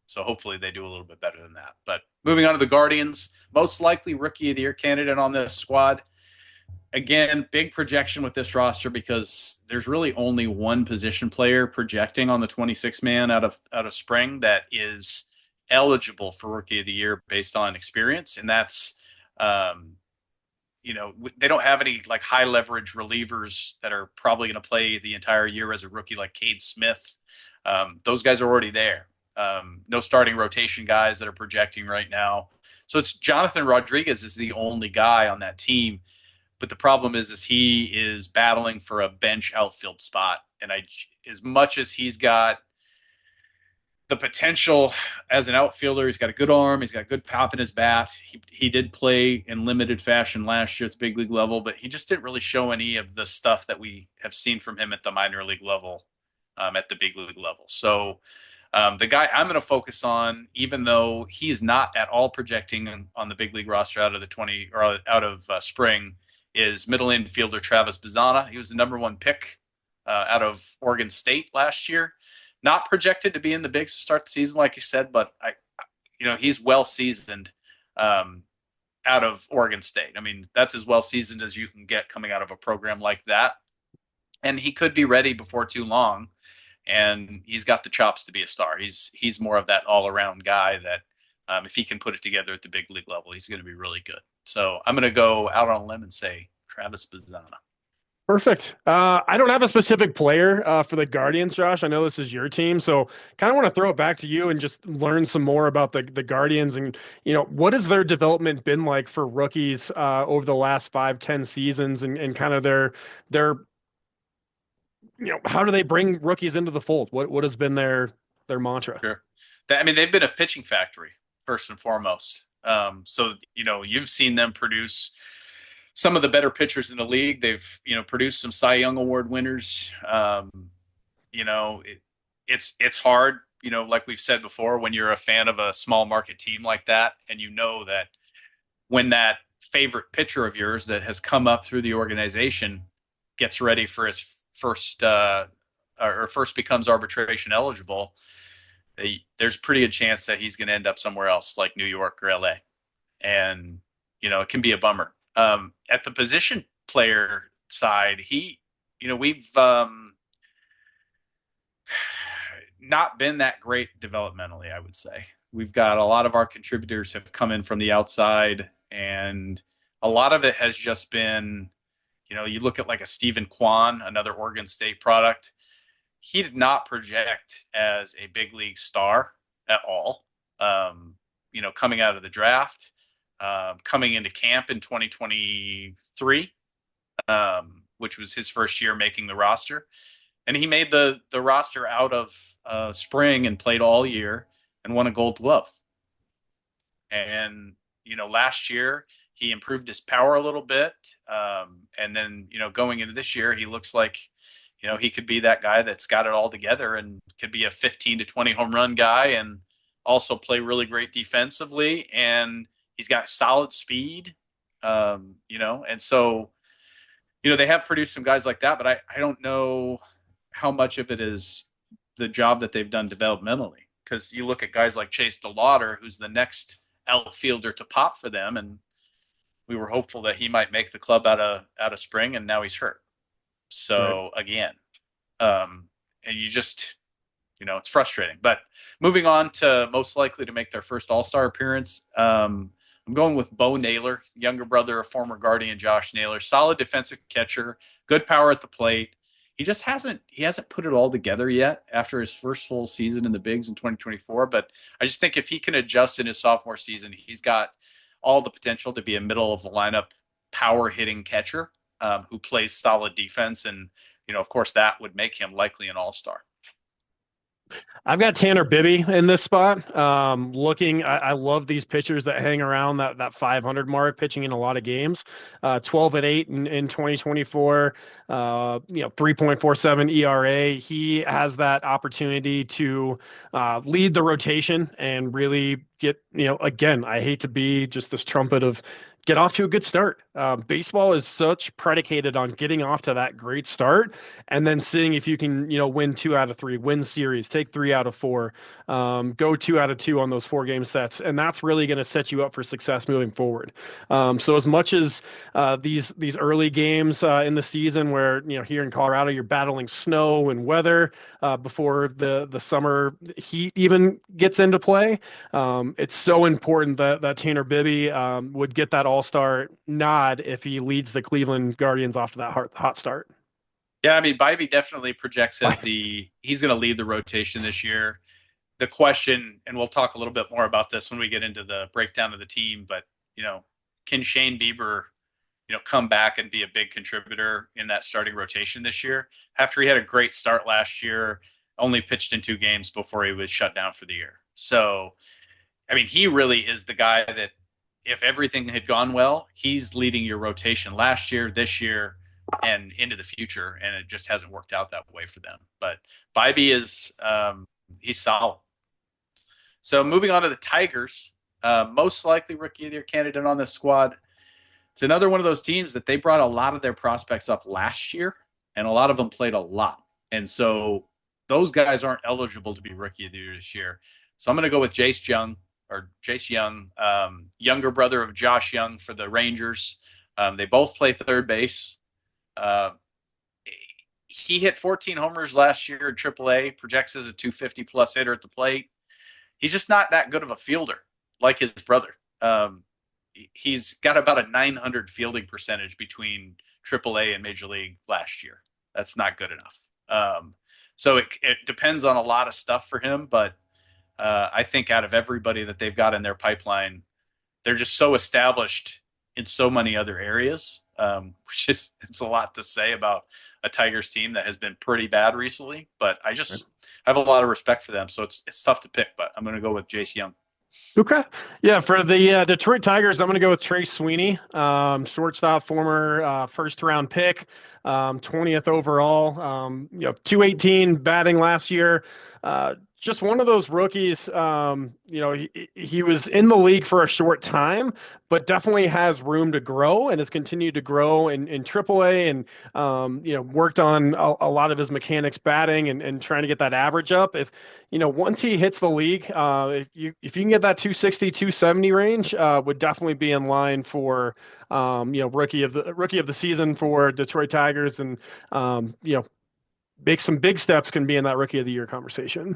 So hopefully they do a little bit better than that. But moving on to the Guardians, most likely rookie of the year candidate on this squad. Again, big projection with this roster because there's really only one position player projecting on the 26-man out of spring that is eligible for rookie of the year based on experience, and that's they don't have any like high leverage relievers that are probably going to play the entire year as a rookie, like Cade Smith. Those guys are already there. No starting rotation guys that are projecting right now. So it's Jonathan Rodriguez is the only guy on that team. But the problem is he is battling for a bench outfield spot. And as much as he's got the potential as an outfielder, he's got a good arm, he's got good pop in his bat. He did play in limited fashion last year at the big league level, but he just didn't really show any of the stuff that we have seen from him at the minor league level, at the big league level. So the guy I'm going to focus on, even though he is not at all projecting on the big league roster out of the 20 or out of spring, is middle infielder Travis Bazzana. He was the number 1 pick out of Oregon State last year. Not projected to be in the bigs to start the season, like you said, but he's well seasoned out of Oregon State. I mean, that's as well seasoned as you can get coming out of a program like that. And he could be ready before too long. And he's got the chops to be a star. He's more of that all around guy that if he can put it together at the big league level, he's going to be really good. So I'm going to go out on a limb and say Travis Bazzana.
Perfect. I don't have a specific player for the Guardians, Josh. I know this is your team, so kind of want to throw it back to you and just learn some more about the Guardians and what has their development been like for rookies over the last 5, 10 seasons and kind of their how do they bring rookies into the fold? What has been their mantra?
Sure. I mean, they've been a pitching factory first and foremost. So you've seen them produce some of the better pitchers in the league. They've produced some Cy Young Award winners. You know, it's hard. Like we've said before, when you're a fan of a small market team like that, and you know that when that favorite pitcher of yours that has come up through the organization gets ready for his first or first becomes arbitration eligible, there's a pretty good chance that he's going to end up somewhere else, like New York or LA, and it can be a bummer. At the position player side, we've not been that great developmentally, I would say. We've got a lot of our contributors have come in from the outside, and a lot of it has just been, you look at like a Stephen Kwan, another Oregon State product. He did not project as a big league star at all. Coming out of the draft, coming into camp in 2023, which was his first year making the roster. And he made the roster out of spring and played all year and won a Gold Glove. And last year he improved his power a little bit, and then going into this year he looks like he could be that guy that's got it all together and could be a 15 to 20 home run guy and also play really great defensively. And he's got solid speed, and so they have produced some guys like that, but I don't know how much of it is the job that they've done developmentally. Because you look at guys like Chase DeLauder, who's the next outfielder to pop for them, and we were hopeful that he might make the club out of spring, and now he's hurt.
Right.
So again, and you just it's frustrating. But moving on to most likely to make their first All-Star appearance, I'm going with Bo Naylor, younger brother of former Guardian Josh Naylor. Solid defensive catcher, good power at the plate. He just hasn't put it all together yet after his first full season in the bigs in 2024. But I just think if he can adjust in his sophomore season, he's got all the potential to be a middle of the lineup power hitting catcher who plays solid defense. And, of course, that would make him likely an all-star.
I've got Tanner Bibby in this spot. I love these pitchers that hang around that 500 mark, pitching in a lot of games. 12-8 in 2024. 3.47 ERA. He has that opportunity to lead the rotation and really get. Again, I hate to be just this trumpet of get off to a good start. Baseball is such predicated on getting off to that great start and then seeing if you can, win 2 out of 3, win series, take 3 out of 4, go 2 out of 2 on those 4 game sets. And that's really going to set you up for success moving forward. So as much as these early games in the season where, here in Colorado, you're battling snow and weather before the summer heat even gets into play, it's so important that Tanner Bibby would get that all-star nod if he leads the Cleveland Guardians off to that hot start.
Yeah, I mean, Bybee definitely projects as he's going to lead the rotation this year. The question, and we'll talk a little bit more about this when we get into the breakdown of the team, but, can Shane Bieber, come back and be a big contributor in that starting rotation this year? After he had a great start last year, only pitched in 2 games before he was shut down for the year. So, I mean, he really is the guy that if everything had gone well, he's leading your rotation last year, this year, and into the future, and it just hasn't worked out that way for them. But Bybee is he's solid. So moving on to the Tigers, most likely rookie of the year candidate on this squad. It's another one of those teams that they brought a lot of their prospects up last year, and a lot of them played a lot. And so those guys aren't eligible to be rookie of the year this year. So I'm going to go with Jace Young, younger brother of Josh Young for the Rangers. They both play third base. He hit 14 homers last year in AAA, projects as a 250-plus hitter at the plate. He's just not that good of a fielder like his brother. he's got about a 900 fielding percentage between AAA and Major League last year. That's not good enough. So it depends on a lot of stuff for him, but I think out of everybody that they've got in their pipeline, they're just so established in so many other areas, which is it's a lot to say about a Tigers team that has been pretty bad recently. But I just have a lot of respect for them, so it's tough to pick. But I'm going to go with Jace Young.
Okay. Yeah, for the Detroit Tigers, I'm going to go with Trey Sweeney, shortstop, former first round pick, 20th overall, 218 batting last year. Just one of those rookies, he was in the league for a short time, but definitely has room to grow and has continued to grow in AAA and, worked on a lot of his mechanics batting and trying to get that average up. Once he hits the league, if you can get that 260, 270 range, would definitely be in line for rookie of the season for Detroit Tigers, and make some big steps can be in that rookie of the year conversation.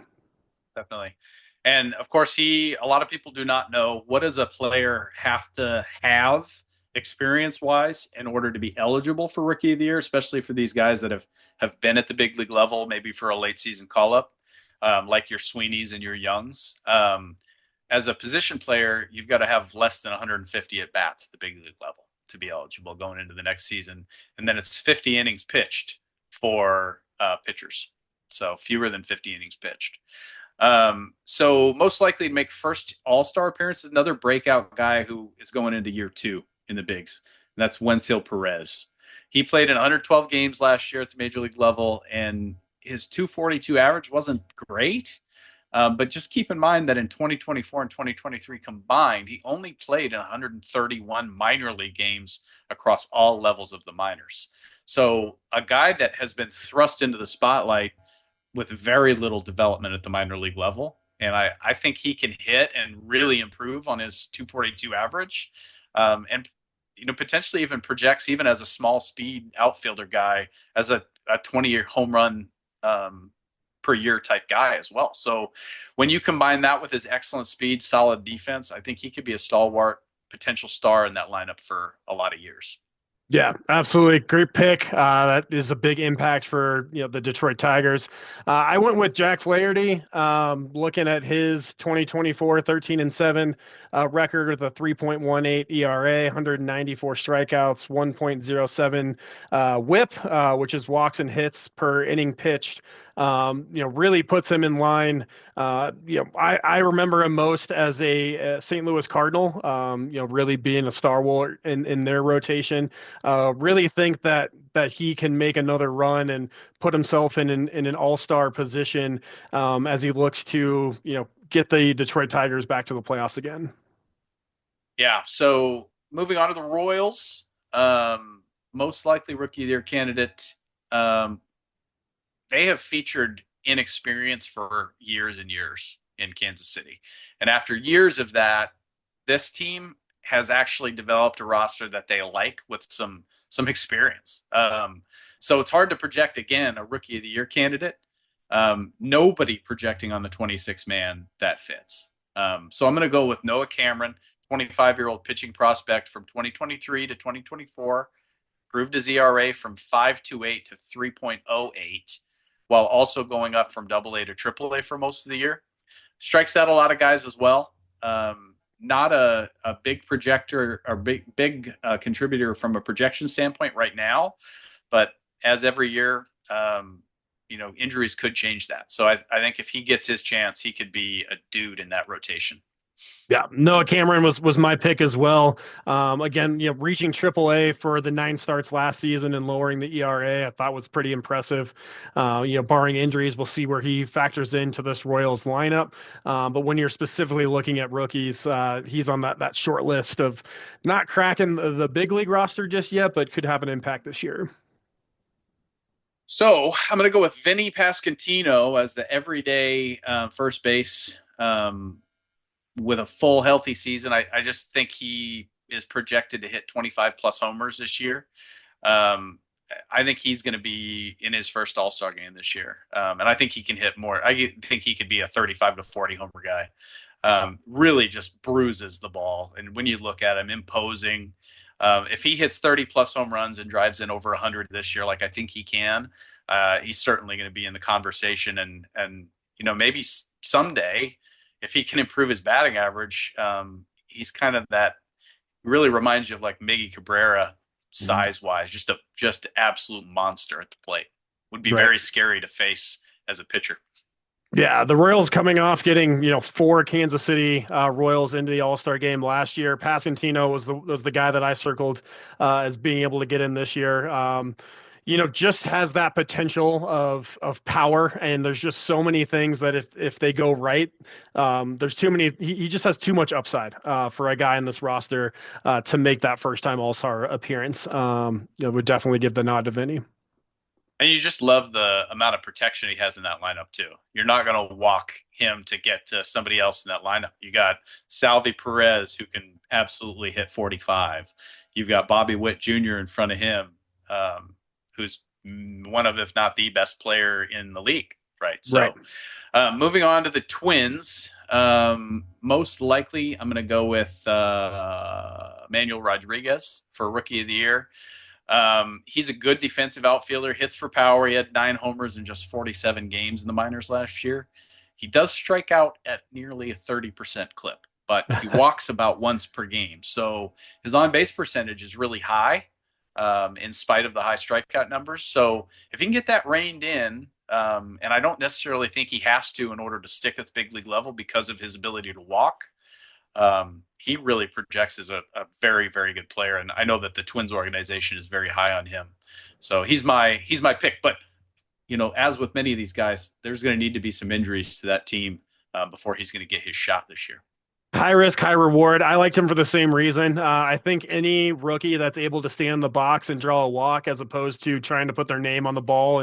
Definitely. And of course, a lot of people do not know, what does a player have to have experience wise in order to be eligible for rookie of the year, especially for these guys that have been at the big league level, maybe for a late season call up, like your Sweeneys and your Youngs. As a position player, you've got to have less than 150 at bats at the big league level to be eligible going into the next season. And then it's 50 innings pitched for pitchers. So fewer than 50 innings pitched. So most likely to make first All-Star appearance is another breakout guy who is going into year 2 in the bigs. And that's Wenzel Perez. He played in 112 games last year at the major league level, and his 242 average wasn't great. But just keep in mind that in 2024 and 2023 combined, he only played in 131 minor league games across all levels of the minors. So a guy that has been thrust into the spotlight with very little development at the minor league level. And I think he can hit and really improve on his 242 average. And potentially even projects even as a small speed outfielder guy as a 20-year home run per year type guy as well. So when you combine that with his excellent speed, solid defense, I think he could be a stalwart potential star in that lineup for a lot of years.
Yeah, absolutely. Great pick. That is a big impact for the Detroit Tigers. I went with Jack Flaherty. Looking at his 2024 13-7 record with a 3.18 ERA, 194 strikeouts, 1.07 WHIP, which is walks and hits per inning pitched. Really puts him in line. I remember him most as a St. Louis Cardinal. Really being a stalwart in their rotation. Really think that he can make another run and put himself in an all-star position as he looks to get the Detroit Tigers back to the playoffs again.
Yeah. So moving on to the Royals, most likely rookie of the year candidate. They have featured inexperience for years and years in Kansas City, and after years of that, this team has actually developed a roster that they like with some experience. So it's hard to project again a rookie of the year candidate. Nobody projecting on the 26 man that fits. So I'm going to go with Noah Cameron, 25-year-old pitching prospect from 2023 to 2024, improved his ERA from 5.28 to 3.08, while also going up from AA to AAA for most of the year. Strikes out a lot of guys as well. Not a big projector or big contributor from a projection standpoint right now, but as every year, injuries could change that. So I think if he gets his chance, he could be a dude in that rotation.
Yeah, Noah Cameron was my pick as well. Again, reaching AAA for the 9 starts last season and lowering the ERA, I thought was pretty impressive. Barring injuries, we'll see where he factors into this Royals lineup. But when you're specifically looking at rookies, he's on that short list of not cracking the big league roster just yet, but could have an impact this year.
So I'm going to go with Vinny Pasquantino as the everyday first base. With a full healthy season, I just think he is projected to hit 25 plus homers this year. I think he's going to be in his first All-Star game this year. And I think he can hit more. I think he could be a 35 to 40 homer guy. really just bruises the ball. And when you look at him, imposing. If he hits 30 plus home runs and drives in over 100 this year, like I think he can, he's certainly going to be in the conversation. And maybe someday, if he can improve his batting average, he's kind of that. Really reminds you of like Miggy Cabrera
Mhm.
size wise, just absolute monster at the plate. Would be
Right.
very scary to face as a pitcher.
Yeah, the Royals coming off getting, four Kansas City Royals into the All-Star game last year. Pasquantino was the guy that I circled as being able to get in this year. Just has that potential of power, and there's just so many things that if they go right, there's too many. He just has too much upside for a guy in this roster to make that first-time All-Star appearance. Would definitely give the nod to Vinny.
And you just love the amount of protection he has in that lineup too. You're not going to walk him to get to somebody else in that lineup. You got Salvi Perez, who can absolutely hit 45. You've got Bobby Witt Jr. in front of him, who's one of, if not the best player in the league. Right.
Right.
So, moving on to the Twins, most likely I'm going to go with Manuel Rodriguez for Rookie of the Year. He's a good defensive outfielder, hits for power. He had 9 homers in just 47 games in the minors last year. He does strike out at nearly a 30% clip, but he walks about once per game. So his on base percentage is really high, in spite of the high strikeout numbers. So if he can get that reined in, and I don't necessarily think he has to in order to stick at the big league level because of his ability to walk, he really projects as a very, very good player. And I know that the Twins organization is very high on him. So he's my pick. But as with many of these guys, there's going to need to be some injuries to that team before he's going to get his shot this year.
High risk, high reward. I liked him for the same reason. I think any rookie that's able to stand in the box and draw a walk, as opposed to trying to put their name on the ball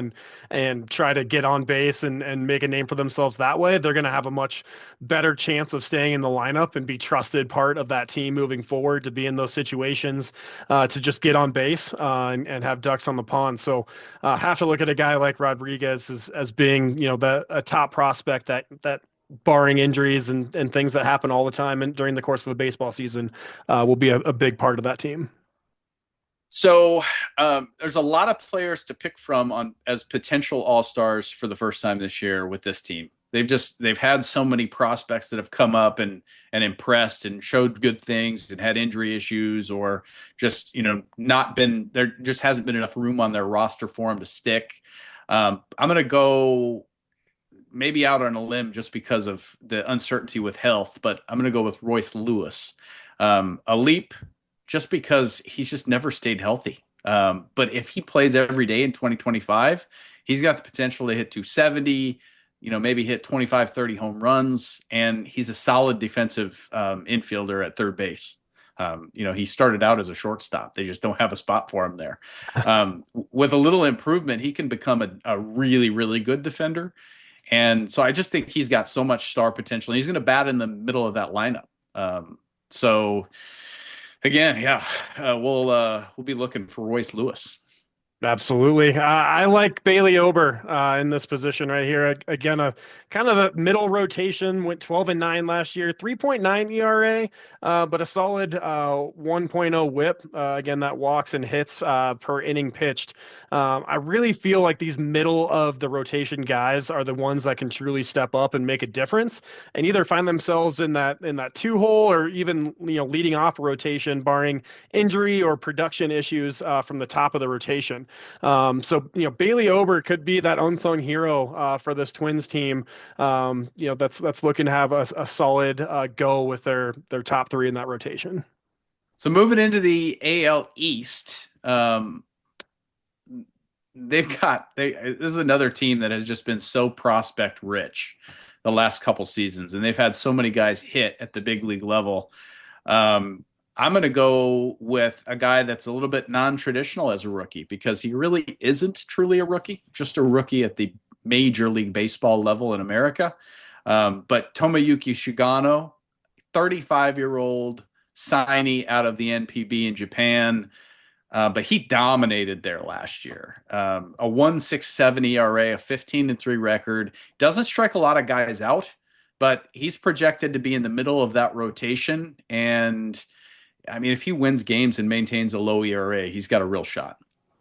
and try to get on base and make a name for themselves that way, they're going to have a much better chance of staying in the lineup and be trusted part of that team moving forward to be in those situations, to just get on base and have ducks on the pond. So have to look at a guy like Rodriguez as being a top prospect that barring injuries and things that happen all the time and during the course of a baseball season, will be a big part of that team.
So there's a lot of players to pick from on as potential all stars for the first time this year with this team. They've had so many prospects that have come up and impressed and showed good things and had injury issues, or just not been there, just hasn't been enough room on their roster for them to stick. I'm going to go maybe out on a limb just because of the uncertainty with health, but I'm going to go with Royce Lewis. A leap just because he's just never stayed healthy. But if he plays every day in 2025, he's got the potential to hit 270, maybe hit 25, 30 home runs, and he's a solid defensive infielder at third base. He started out as a shortstop. They just don't have a spot for him there. With a little improvement, he can become a really, really good defender. And so I just think he's got so much star potential. And he's going to bat in the middle of that lineup. So again, yeah, we'll be looking for Royce Lewis.
Absolutely. I like Bailey Ober in this position right here. Again, a kind of a middle rotation, went 12-9 last year, 3.9 ERA, but a solid 1.0 whip. Again, that walks and hits per inning pitched. I really feel like these middle of the rotation guys are the ones that can truly step up and make a difference and either find themselves in that two hole or even leading off a rotation, barring injury or production issues from the top of the rotation. So Bailey Ober could be that unsung hero for this Twins team. That's looking to have a solid go with their top three in that rotation.
So moving into the AL East, this is another team that has just been so prospect rich the last couple seasons, and they've had so many guys hit at the big league level. I'm going to go with a guy that's a little bit non-traditional as a rookie because he really isn't truly a rookie, just a rookie at the Major League Baseball level in America. But Tomoyuki Shigano, 35-year-old signee out of the NPB in Japan. But he dominated there last year. A 1.67 ERA, a 15-3 record. Doesn't strike a lot of guys out, but he's projected to be in the middle of that rotation. And I mean, if he wins games and maintains a low ERA, he's got a real shot.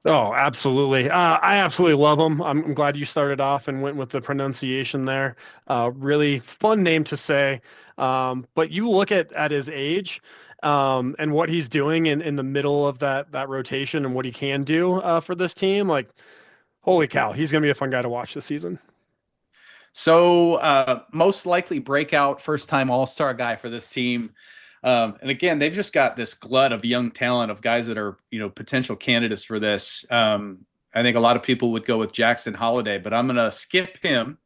Oh, absolutely. I absolutely love him. I'm glad you started off and went with the pronunciation there. Really fun name to say. But you look at his age, and what he's doing in the middle of that rotation and what he can do for this team. Like, holy cow, he's going to be a fun guy to watch this season.
So, most likely breakout first time All Star guy for this team. And again, they've just got this glut of young talent of guys that are, potential candidates for this. I think a lot of people would go with Jackson Holiday, but I'm going to skip him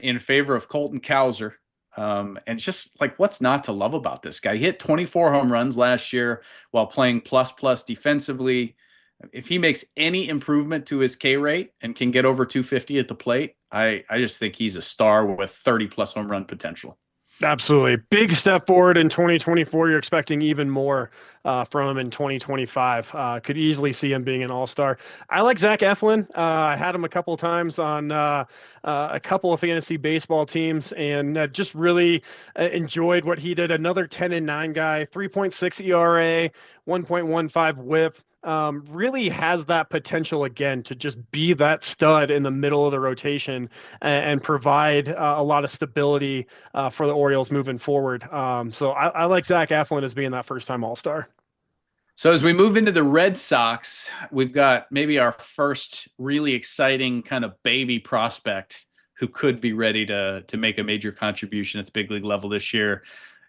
in favor of Colton Cowser. And just like, what's not to love about this guy? He hit 24 home runs last year while playing plus plus defensively. If he makes any improvement to his K rate and can get over 250 at the plate, I just think he's a star with 30 plus home run potential.
Absolutely. Big step forward in 2024. You're expecting even more from him in 2025. Could easily see him being an all-star. I like Zach Eflin. I had him a couple of times on a couple of fantasy baseball teams and just really enjoyed what he did. Another 10-9 guy, 3.6 ERA, 1.15 whip. Really has that potential again to just be that stud in the middle of the rotation and provide a lot of stability for the Orioles moving forward. So I like Zach Eflin as being that first-time All-Star.
So as we move into the Red Sox, we've got maybe our first really exciting kind of baby prospect who could be ready to make a major contribution at the big league level this year.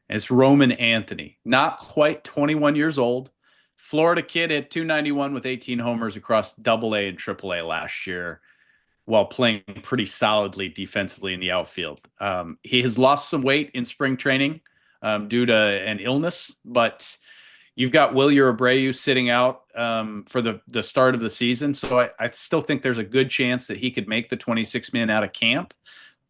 And it's Roman Anthony, not quite 21 years old. Florida kid hit 291 with 18 homers across AA and AAA last year while playing pretty solidly defensively in the outfield. He has lost some weight in spring training due to an illness, but you've got Wilyer Abreu sitting out for the start of the season. So I still think there's a good chance that he could make the 26-man out of camp,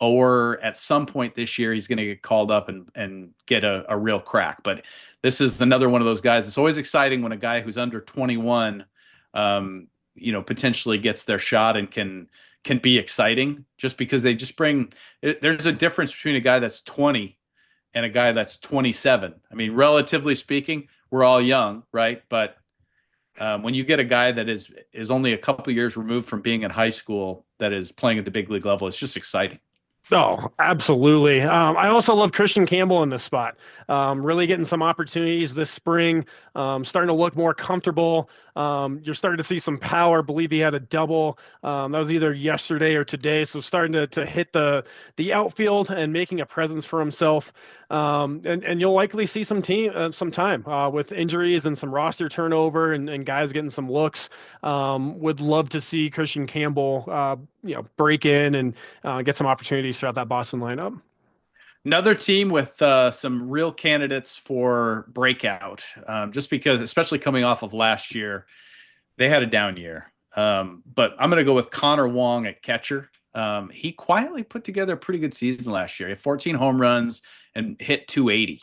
or at some point this year, he's going to get called up and get a real crack. But this is another one of those guys. It's always exciting when a guy who's under 21, potentially gets their shot and can be exciting just because they just bring, there's a difference between a guy that's 20 and a guy that's 27. I mean, relatively speaking, we're all young, right? But when you get a guy that is only a couple years removed from being in high school that is playing at the big league level, it's just exciting.
Oh, absolutely. I also love Christian Campbell in this spot. Really getting some opportunities this spring, starting to look more comfortable. You're starting to see some power. Believe he had a double. That was either yesterday or today. So starting to hit the outfield and making a presence for himself. And you'll likely see some time with injuries and some roster turnover and guys getting some looks. Would love to see Christian Campbell, break in and get some opportunities throughout that Boston lineup.
Another team with some real candidates for breakout, just because, especially coming off of last year, they had a down year. But I'm going to go with Connor Wong at catcher. He quietly put together a pretty good season last year. He had 14 home runs and hit 280.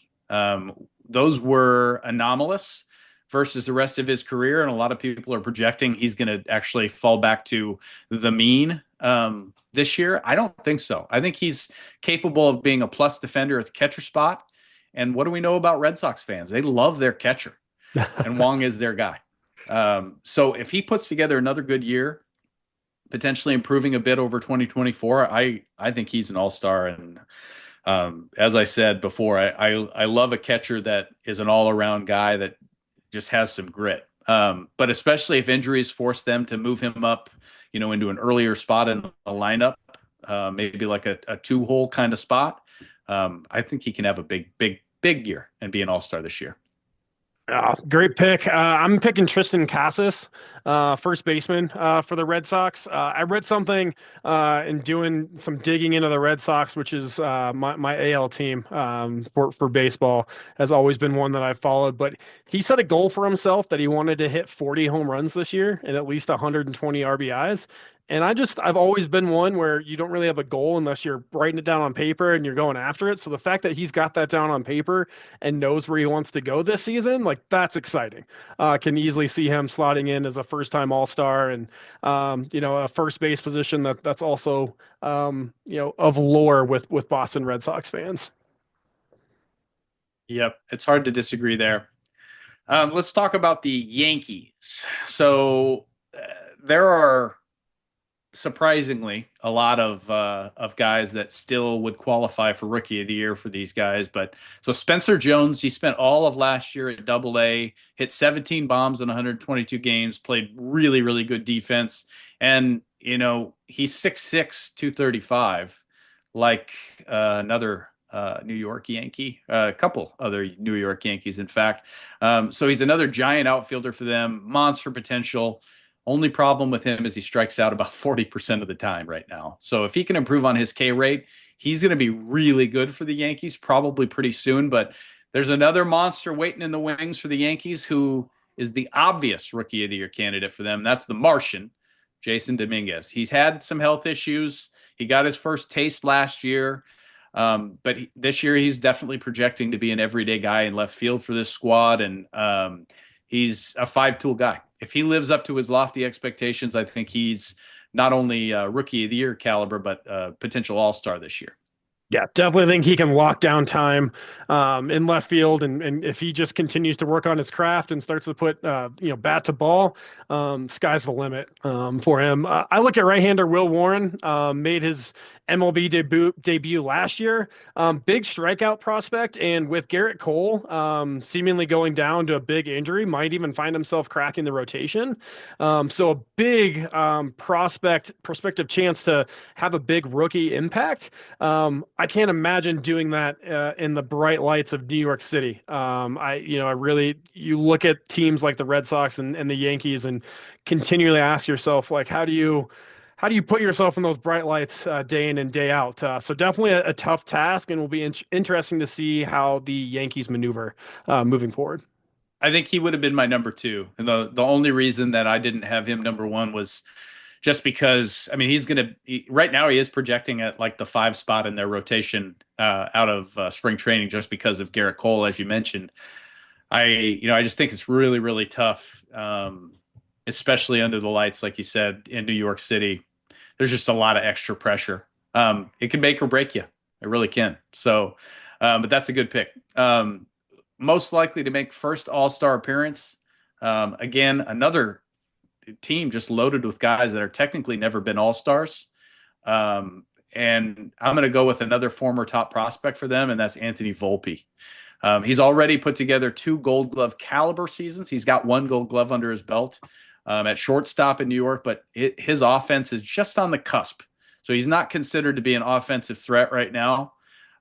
Those were anomalous versus the rest of his career, and a lot of people are projecting he's going to actually fall back to the mean this year. I don't think so. I think he's capable of being a plus defender at the catcher spot. And what do we know about Red Sox fans? They love their catcher, and Wong is their guy. So if he puts together another good year, potentially improving a bit over 2024, I think he's an all-star. And as I said before, I love a catcher that is an all-around guy that just has some grit. But especially if injuries force them to move him up, into an earlier spot in a lineup, maybe like a two-hole kind of spot. I think he can have a big year and be an all-star this year.
Great pick. I'm picking Tristan Casas, first baseman for the Red Sox. I read something in doing some digging into the Red Sox, which is my AL team for baseball, has always been one that I've followed. But he set a goal for himself that he wanted to hit 40 home runs this year and at least 120 RBIs. And I've always been one where you don't really have a goal unless you're writing it down on paper and you're going after it. So the fact that he's got that down on paper and knows where he wants to go this season, like that's exciting. Can easily see him slotting in as a first-time All-Star and a first base position that's also of lore with Boston Red Sox fans.
Yep, it's hard to disagree there. Let's talk about the Yankees. So there are surprisingly a lot of guys that still would qualify for Rookie of the Year for these guys. But so Spencer Jones, he spent all of last year at Double A, hit 17 bombs in 122 games, played really really good defense, and he's 6'6", 235, like another New York Yankee, a couple other New York Yankees, in fact. So he's another giant outfielder for them, monster potential. Only problem with him is he strikes out about 40% of the time right now. So if he can improve on his K rate, he's going to be really good for the Yankees probably pretty soon. But there's another monster waiting in the wings for the Yankees who is the obvious Rookie of the Year candidate for them. That's the Martian, Jason Dominguez. He's had some health issues. He got his first taste last year. But this year he's definitely projecting to be an everyday guy in left field for this squad. And he's a five-tool guy. If he lives up to his lofty expectations, I think he's not only Rookie of the Year caliber, but potential All-Star this year.
Yeah, definitely think he can lock down time in left field, and if he just continues to work on his craft and starts to put bat to ball, sky's the limit for him. I look at right-hander Will Warren, made his MLB debut last year. Big strikeout prospect, and with Garrett Cole seemingly going down to a big injury, might even find himself cracking the rotation. So a big prospective chance to have a big rookie impact. I can't imagine doing that in the bright lights of New York City. You look at teams like the Red Sox and the Yankees and continually ask yourself, like, how do you put yourself in those bright lights day in and day out? So definitely a tough task, and will be interesting to see how the Yankees maneuver moving forward.
I think he would have been my number two. And the only reason that I didn't have him number one was just because, I mean, right now he is projecting at like the 5 spot in their rotation out of spring training just because of Garrett Cole, as you mentioned. I just think it's really, really tough, especially under the lights, like you said, in New York City. There's just a lot of extra pressure. It can make or break you. It really can. So, but that's a good pick. Most likely to make first All-Star appearance. Again, another team just loaded with guys that are technically never been All-Stars. And I'm going to go with another former top prospect for them, and that's Anthony Volpe. He's already put together 2 Gold Glove caliber seasons. He's got 1 Gold Glove under his belt at shortstop in New York, but his offense is just on the cusp. So he's not considered to be an offensive threat right now,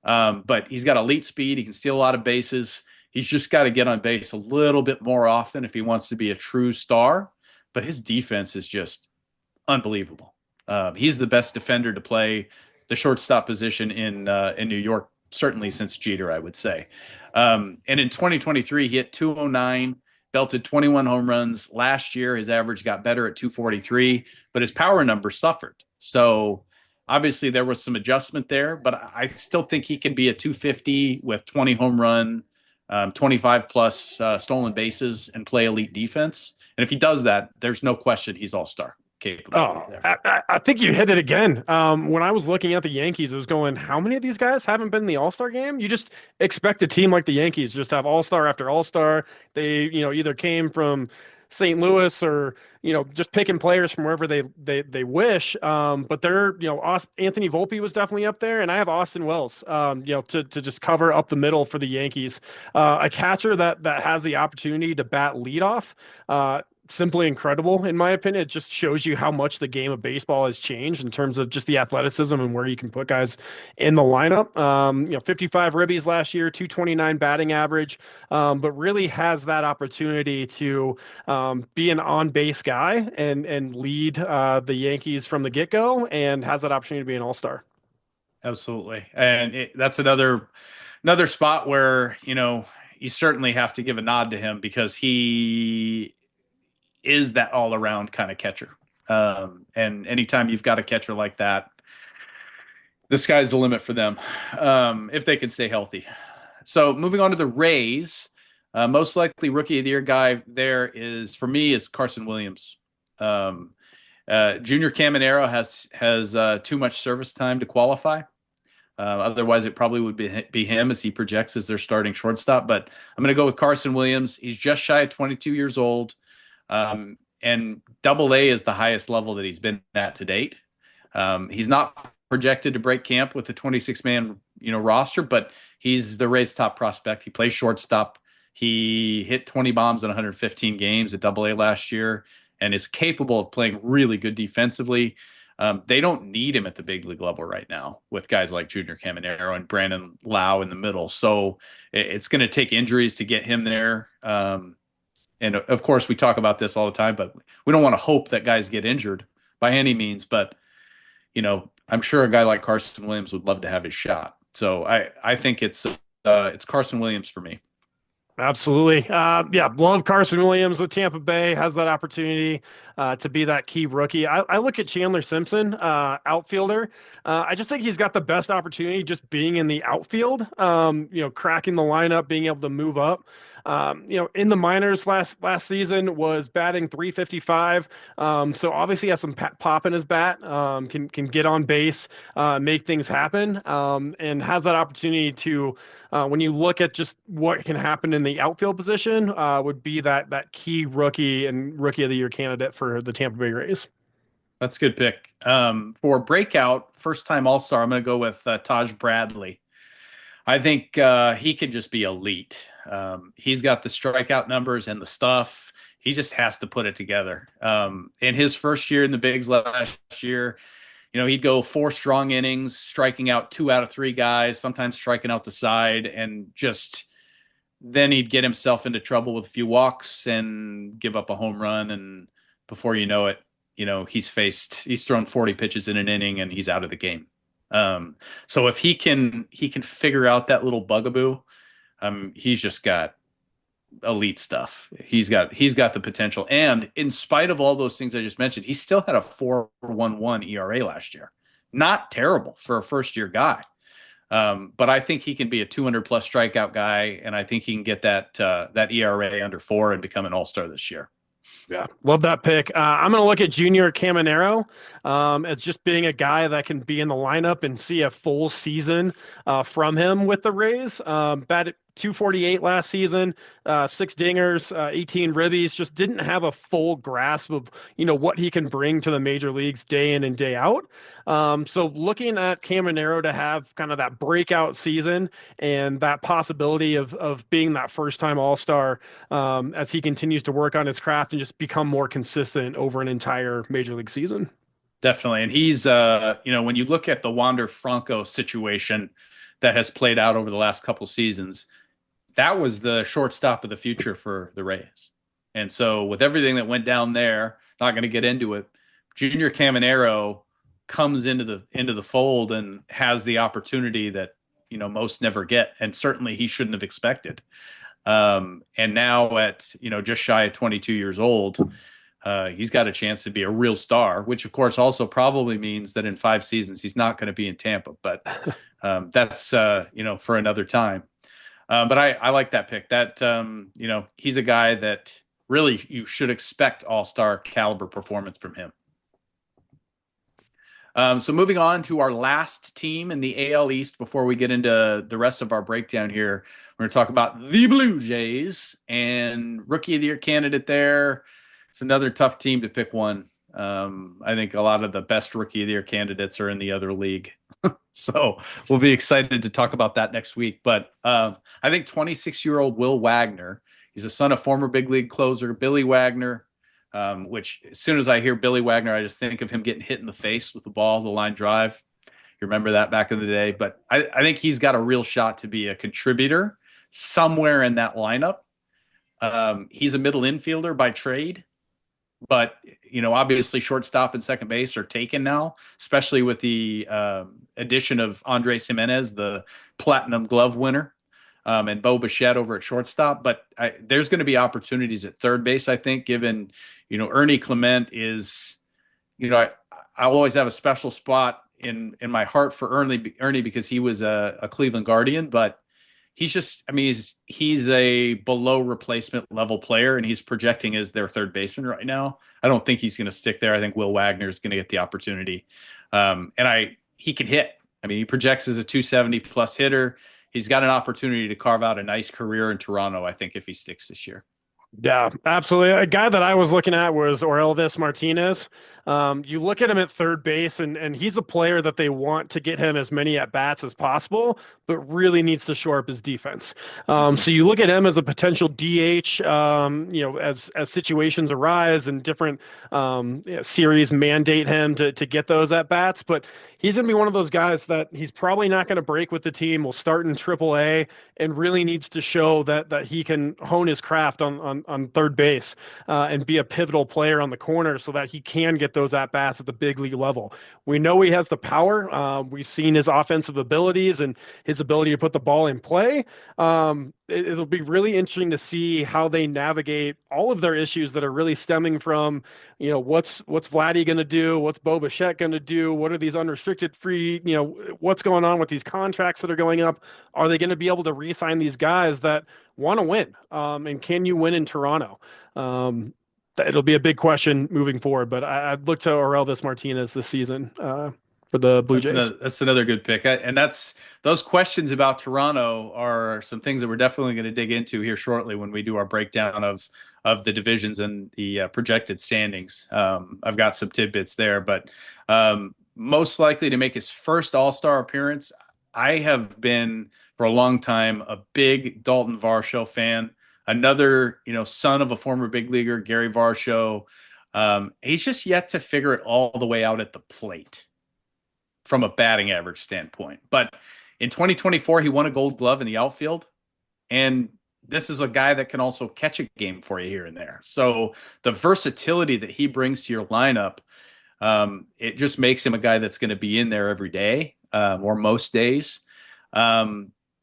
but he's got elite speed. He can steal a lot of bases. He's just got to get on base a little bit more often if he wants to be a true star. But his defense is just unbelievable. He's the best defender to play the shortstop position in New York, certainly since Jeter, I would say. And in 2023, he hit 209, belted 21 home runs. Last year, his average got better at 243, but his power numbers suffered. So obviously there was some adjustment there, but I still think he can be a 250 with 20 home run, 25 plus stolen bases, and play elite defense. And if he does that, there's no question he's all-star capability there.
I think you hit it again. When I was looking at the Yankees, I was going, how many of these guys haven't been in the All-Star game? You just expect a team like the Yankees just have All-Star after All-Star. They, either came from St. Louis or, just picking players from wherever they wish. But they're, Anthony Volpe was definitely up there, and I have Austin Wells, to just cover up the middle for the Yankees. A catcher that has the opportunity to bat leadoff. Simply incredible, in my opinion. It just shows you how much the game of baseball has changed in terms of just the athleticism and where you can put guys in the lineup. 55 ribbies last year, 229 batting average, but really has that opportunity to be an on-base guy and lead the Yankees from the get-go, and has that opportunity to be an all-star.
Absolutely. And that's another spot where, you certainly have to give a nod to him because he is that all-around kind of catcher. And anytime you've got a catcher like that, the sky's the limit for them if they can stay healthy. So moving on to the Rays, most likely rookie of the year guy there is for me is Carson Williams. Um, Junior Caminero has too much service time to qualify. Otherwise, it probably would be him as he projects as their starting shortstop. But I'm going to go with Carson Williams. He's just shy of 22 years old, and Double A is the highest level that he's been at to date. He's not projected to break camp with the 26-man roster, but he's the Rays' top prospect. He plays shortstop. He hit 20 bombs in 115 games at Double A last year, and is capable of playing really good defensively. They don't need him at the big league level right now with guys like Junior Caminero and Brandon Lau in the middle. So it's going to take injuries to get him there. And of course, we talk about this all the time, but we don't want to hope that guys get injured by any means. But I'm sure a guy like Carson Williams would love to have his shot. So I think it's Carson Williams for me.
Absolutely. Yeah, love Carson Williams with Tampa Bay, has that opportunity to be that key rookie. I look at Chandler Simpson, outfielder. I just think he's got the best opportunity just being in the outfield, cracking the lineup, being able to move up. In the minors last season was batting 355. So obviously has some pop in his bat, can get on base, make things happen, and has that opportunity to, when you look at just what can happen in the outfield position, would be that key rookie and rookie of the year candidate for the Tampa Bay Rays.
That's a good pick. For breakout, first time All Star, I'm going to go with Taj Bradley. I think he could just be elite. He's got the strikeout numbers and the stuff. He just has to put it together. In his first year in the bigs last year, he'd go 4 strong innings, striking out 2 out of 3 guys, sometimes striking out the side, and just then he'd get himself into trouble with a few walks and give up a home run. And before you know it, he's thrown 40 pitches in an inning and he's out of the game. So if he can figure out that little bugaboo, he's just got elite stuff. He's got the potential. And in spite of all those things I just mentioned, he still had a 4.11 ERA last year. Not terrible for a first year guy. But I think he can be a 200 plus strikeout guy. And I think he can get that ERA under 4 and become an all-star this year.
Yeah, love that pick. I'm going to look at Junior Caminero as just being a guy that can be in the lineup and see a full season from him with the Rays. Batted 248 last season, 6 dingers, 18 ribbies. Just didn't have a full grasp of what he can bring to the major leagues day in and day out. So looking at Caminero to have kind of that breakout season and that possibility of being that first time All-Star as he continues to work on his craft and just become more consistent over an entire major league season.
Definitely. And he's, when you look at the Wander Franco situation that has played out over the last couple seasons, that was the shortstop of the future for the Rays. And so with everything that went down there, not going to get into it, Junior Caminero comes into the fold and has the opportunity that, most never get. And certainly he shouldn't have expected. And now at, just shy of 22 years old, he's got a chance to be a real star, which of course also probably means that in 5 seasons, he's not going to be in Tampa, but that's, for another time. But I like that pick. That he's a guy that really you should expect all-star caliber performance from him. So moving on to our last team in the AL East before we get into the rest of our breakdown here, we're going to talk about the Blue Jays and rookie of the year candidate there. It's another tough team to pick one. I think a lot of the best rookie of the year candidates are in the other league. So we'll be excited to talk about that next week. But I think 26-year-old Will Wagner, he's a son of former big league closer Billy Wagner, which as soon as I hear Billy Wagner, I just think of him getting hit in the face with the ball, the line drive. You remember that back in the day. But I think he's got a real shot to be a contributor somewhere in that lineup. He's a middle infielder by trade. But, obviously shortstop and second base are taken now, especially with the addition of Andres Jimenez, the Platinum Glove winner, and Bo Bichette over at shortstop. But there's going to be opportunities at third base, I think, given, Ernie Clement is I'll always have a special spot in my heart for Ernie because he was a Cleveland Guardian, but he's just, I mean, he's a below replacement level player, and he's projecting as their third baseman right now. I don't think he's going to stick there. I think Will Wagner is going to get the opportunity, and he can hit. I mean, he projects as a 270 plus hitter. He's got an opportunity to carve out a nice career in Toronto, I think, if he sticks this year.
Yeah, absolutely. A guy that I was looking at was Orelvis Martinez. You look at him at third base, and he's a player that they want to get him as many at bats as possible, but really needs to shore up his defense.
Mm-hmm.
So you look at him as a potential DH. As situations arise and different series mandate him to get those at bats, but he's going to be one of those guys that he's probably not going to break with the team. Will start in AAA and really needs to show that he can hone his craft on third base and be a pivotal player on the corner so that he can get those at bats at the big league level. We know he has the power. We've seen his offensive abilities and his ability to put the ball in play. It'll be really interesting to see how they navigate all of their issues that are really stemming from, what's Vladdy going to do? What's Bo Bichette going to do? What are these unrestricted free, what's going on with these contracts that are going up? Are they going to be able to re-sign these guys that want to win? And can you win in Toronto? It'll be a big question moving forward, but I'd look to Orelvis Martinez this season for the Blue Jays.
That's another good pick. And that's those questions about Toronto are some things that we're definitely going to dig into here shortly when we do our breakdown of the divisions and the projected standings. I've got some tidbits there, but most likely to make his first All-Star appearance, I have been for a long time a big Dalton Varsho fan. Another, son of a former big leaguer, Gary Varsho. He's just yet to figure it all the way out at the plate from a batting average standpoint. But in 2024, he won a Gold Glove in the outfield, and this is a guy that can also catch a game for you here and there. So the versatility that he brings to your lineup, it just makes him a guy that's going to be in there every day, or most days.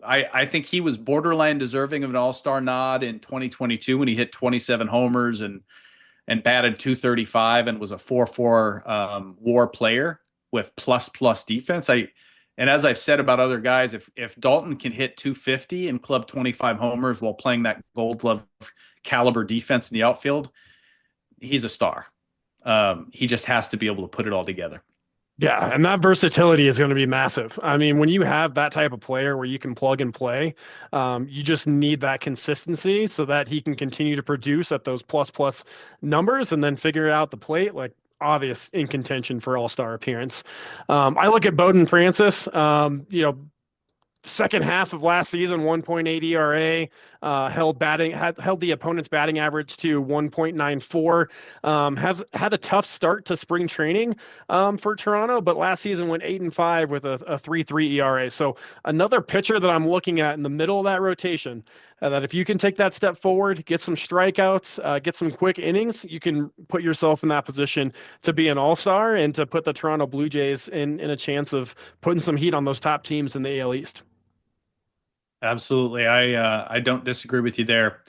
I think he was borderline deserving of an All-Star nod in 2022 when he hit 27 homers and batted 235 and was a 4.4 WAR player with plus defense. And as I've said about other guys, if Dalton can hit 250 and club 25 homers while playing that Gold Glove caliber defense in the outfield, he's a star. He just has to be able to put it all together.
Yeah, and that versatility is going to be massive. I mean, when you have that type of player where you can plug and play, you just need that consistency so that he can continue to produce at those plus numbers and then figure out the plate, like obvious in contention for all-star appearance. I look at Bowden Francis, second half of last season, 1.8 ERA, held the opponent's batting average to 1.94. Has had a tough start to spring training for Toronto, but last season went 8-5 with a 3.3 ERA. So another pitcher that I'm looking at in the middle of that rotation, that if you can take that step forward, get some strikeouts, get some quick innings, you can put yourself in that position to be an all-star and to put the Toronto Blue Jays in a chance of putting some heat on those top teams in the AL East.
Absolutely. I don't disagree with you there.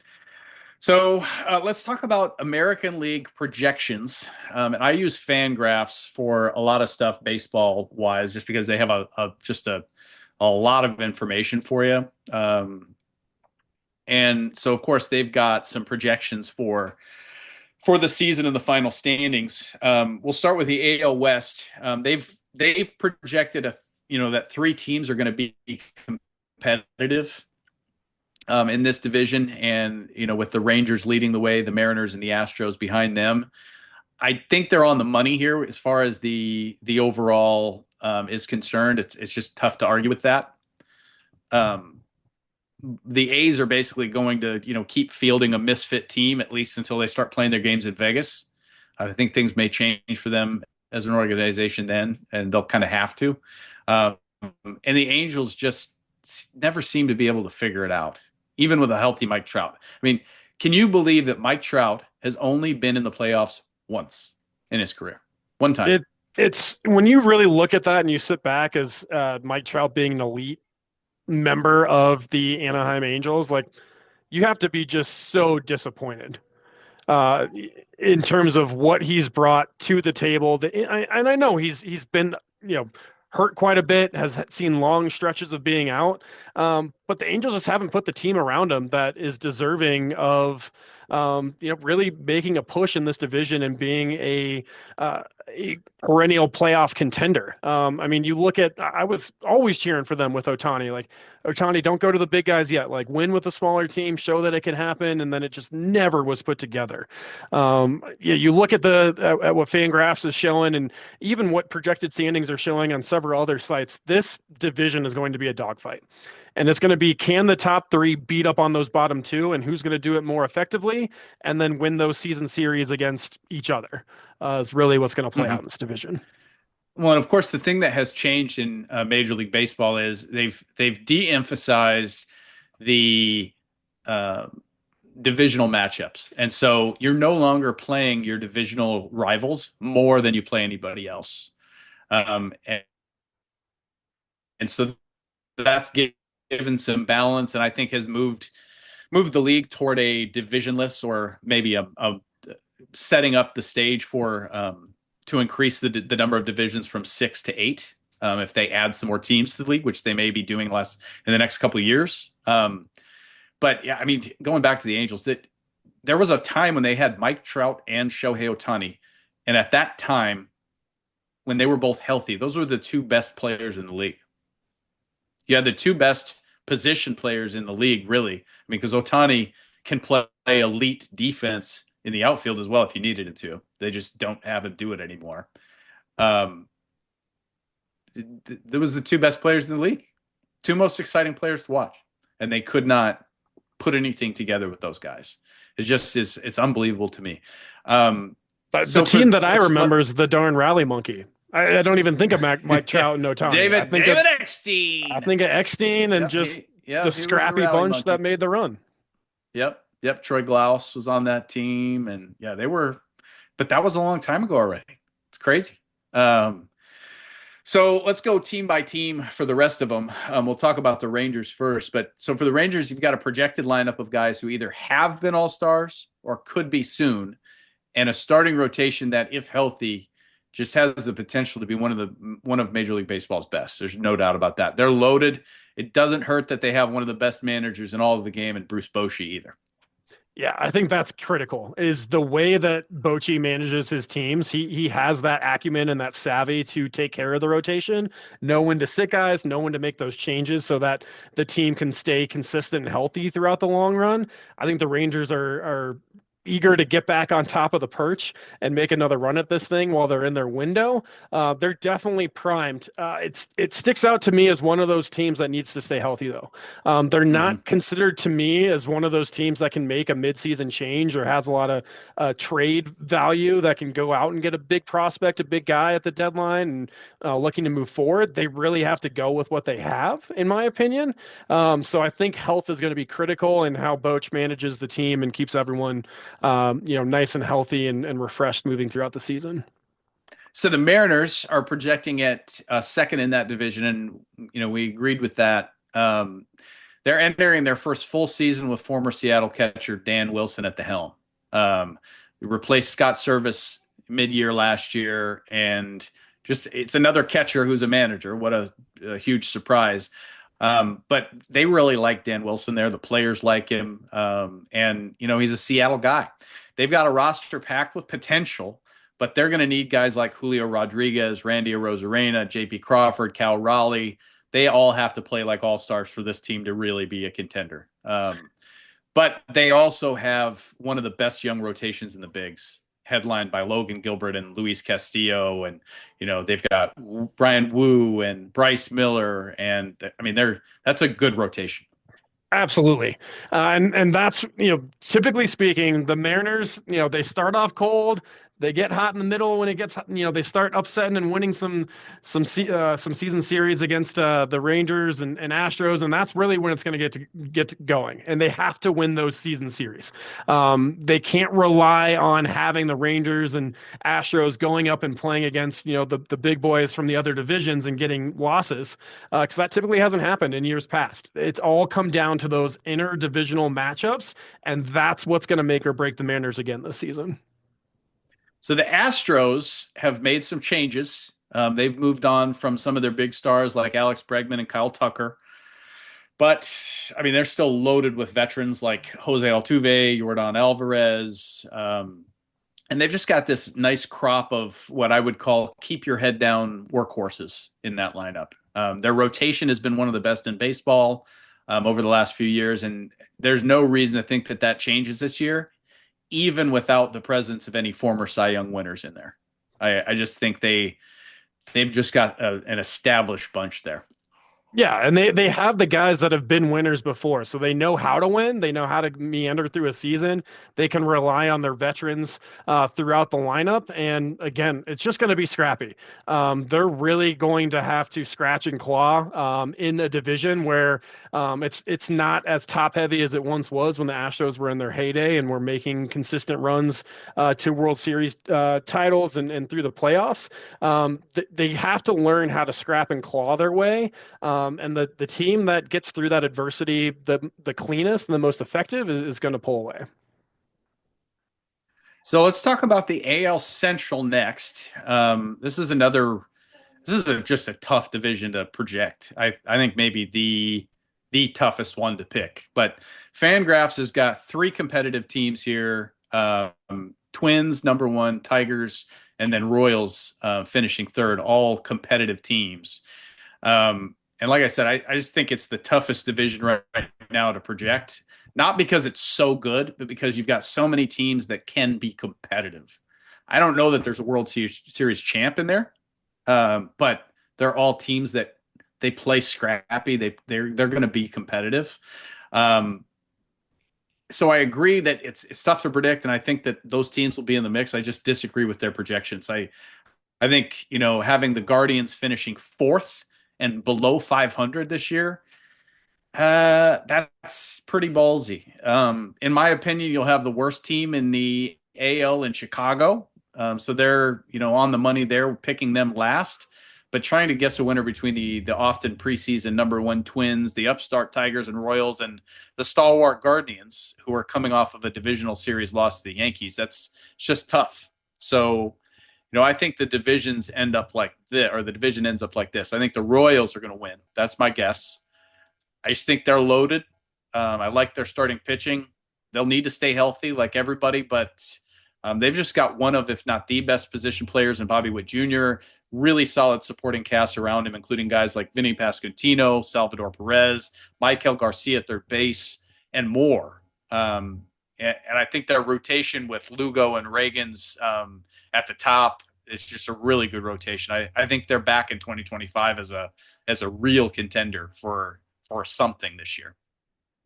So let's talk about American League projections. And I use Fangraphs for a lot of stuff baseball wise, just because they have a lot of information for you. And so of course they've got some projections for the season and the final standings. We'll start with the AL West. They've projected that three teams are going to be competitive in this division, and with the Rangers leading the way, the Mariners and the Astros behind them. I think they're on the money here as far as the overall is concerned. It's just tough to argue with that. The A's are basically going to keep fielding a misfit team at least until they start playing their games in Vegas. I think things may change for them as an organization then, and they'll kind of have to. And the Angels just never seem to be able to figure it out, even with a healthy Mike Trout. I mean, can you believe that Mike Trout has only been in the playoffs once in his career? One time.
It's when you really look at that and you sit back as Mike Trout being an elite member of the Anaheim Angels, like you have to be just so disappointed. uh, in terms of what he's brought to the table. And I know he's been, you know, hurt quite a bit, has seen long stretches of being out. But the Angels just haven't put the team around him that is deserving of, really making a push in this division and being a perennial playoff contender. I mean, you look at, I was always cheering for them with Ohtani. Like, Ohtani, don't go to the big guys yet. Like, win with a smaller team, show that it can happen, and then it just never was put together. Yeah, you look at at what Fangraphs is showing, and even what projected standings are showing on several other sites. This division is going to be a dogfight. And it's going to be, can the top three beat up on those bottom two, and who's going to do it more effectively, and then win those season series against each other is really what's going to play out in
Mhm.
this division.
Well, and of course, the thing that has changed in Major League Baseball is they've de-emphasized the uh, divisional matchups, and so you're no longer playing your divisional rivals more than you play anybody else. And so that's given some balance, and I think has moved the league toward a divisionless, or maybe a setting up the stage for to increase the number of divisions from 6 to 8. If they add some more teams to the league, which they may be doing less in the next couple of years. But yeah, I mean, going back to the Angels, that there was a time when they had Mike Trout and Shohei Ohtani, and at that time, when they were both healthy, those were the two best players in the league. You had the two best position players in the league, really. I mean, because Ohtani can play elite defense in the outfield as well if you needed him to. They just don't have him do it anymore. Um, there was the two best players in the league, two most exciting players to watch, and they could not put anything together with those guys. It just is, it's unbelievable to me.
But the
So
team
for
that I
let's let
remember is the darn rally monkey. I don't even think of Mike Trout and Ohtani.
David
I
Eckstein.
think of Eckstein and
Yep,
just the
he was the
scrappy
rally
bunch that
monkey.
made the run.
Yep. Troy Glaus was on that team, and yeah, they were. But that was a long time ago already. It's crazy. Um, so let's go team by team for the rest of them. We'll talk about the Rangers first. But so for the Rangers, you've got a projected lineup of guys who either have been all stars or could be soon, and a starting rotation that, if healthy, just has the potential to be one of Major League Baseball's best. There's no doubt about that. They're loaded. It doesn't hurt that they have one of the best managers in all of the game, and Bruce Bochy either.
Yeah, I think that's critical. Is the way that Bochy manages his teams. He has that acumen and that savvy to take care of the rotation, know when to sit guys, know when to make those changes so that the team can stay consistent and healthy throughout the long run. I think the Rangers are eager to get back on top of the perch and make another run at this thing while they're in their window. They're definitely primed. It sticks out to me as one of those teams that needs to stay healthy though. They're
Mm-hmm.
not considered to me as one of those teams that can make a midseason change or has a lot of trade value that can go out and get a big prospect, a big guy at the deadline, and looking to move forward. They really have to go with what they have, in my opinion. So I think health is going to be critical in how Boch manages the team and keeps everyone nice and healthy and refreshed moving throughout the season.
So the Mariners are projecting at second in that division, and we agreed with that. They're entering their first full season with former Seattle catcher Dan Wilson at the helm. Replaced Scott Service mid-year last year, and just it's another catcher who's a manager. What a huge surprise! But they really like Dan Wilson there. The players like him, and he's a Seattle guy. They've got a roster packed with potential, but they're going to need guys like Julio Rodriguez, Randy Arozarena, J.P. Crawford, Cal Raleigh. They all have to play like all stars for this team to really be a contender. But they also have one of the best young rotations in the bigs, headlined by Logan Gilbert and Luis Castillo, and they've got Brian Wu and Bryce Miller, and I mean that's a good rotation.
Absolutely. And that's, typically speaking, the Mariners, they start off cold. They get hot in the middle when it gets, they start upsetting and winning some season series against the Rangers and Astros, and that's really when it's going to get going. And they have to win those season series. They can't rely on having the Rangers and Astros going up and playing against the big boys from the other divisions and getting losses, because that typically hasn't happened in years past. It's all come down to those interdivisional matchups, and that's what's going to make or break the Mariners again this season.
So the Astros have made some changes. They've moved on from some of their big stars like Alex Bregman and Kyle Tucker. But I mean, they're still loaded with veterans like Jose Altuve, Jordan Alvarez, and they've just got this nice crop of what I would call keep your head down workhorses in that lineup. Their rotation has been one of the best in baseball over the last few years, and there's no reason to think that that changes this year, even without the presence of any former Cy Young winners in there. I just think they've just got an established bunch there.
Yeah, and they have the guys that have been winners before, so they know how to win. They know how to meander through a season. They can rely on their veterans throughout the lineup. And again, it's just going to be scrappy. They're really going to have to scratch and claw in a division where it's not as top heavy as it once was when the Astros were in their heyday and were making consistent runs to World Series titles and through the playoffs. They have to learn how to scrap and claw their way. And the team that gets through that adversity the cleanest and the most effective is going to pull away.
So let's talk about the AL Central next. This is just a tough division to project. I think maybe the toughest one to pick. But Fangraphs has got three competitive teams here: Twins, number one, Tigers, and then Royals finishing third. All competitive teams. And like I said, I just think it's the toughest division right now to project. Not because it's so good, but because you've got so many teams that can be competitive. I don't know that there's a World Series champ in there, but they're all teams that they play scrappy. They're going to be competitive. So I agree that it's tough to predict, and I think that those teams will be in the mix. I just disagree with their projections. I think having the Guardians finishing fourth and below 500 this year, that's pretty ballsy. In my opinion, you'll have the worst team in the AL in Chicago. So they're, on the money there, picking them last, but trying to guess a winner between the often preseason number one Twins, the upstart Tigers and Royals, and the stalwart Guardians, who are coming off of a divisional series loss to the Yankees. It's just tough. So, I think the divisions end up like this, or the division ends up like this. I think the Royals are going to win. That's my guess. I just think they're loaded. I like their starting pitching. They'll need to stay healthy like everybody, but they've just got one of, if not the best position players in Bobby Witt Jr., really solid supporting cast around him, including guys like Vinny Pasquantino, Salvador Perez, Michael Garcia at their base, and more. And I think their rotation with Lugo and Reagan's at the top is just a really good rotation. I think they're back in 2025 as a real contender for something this year.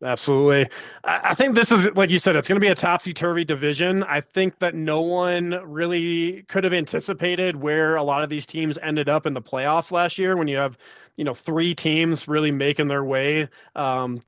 Absolutely. I think this is, like you said, it's going to be a topsy-turvy division. I think that no one really could have anticipated where a lot of these teams ended up in the playoffs last year when you have, three teams really making their way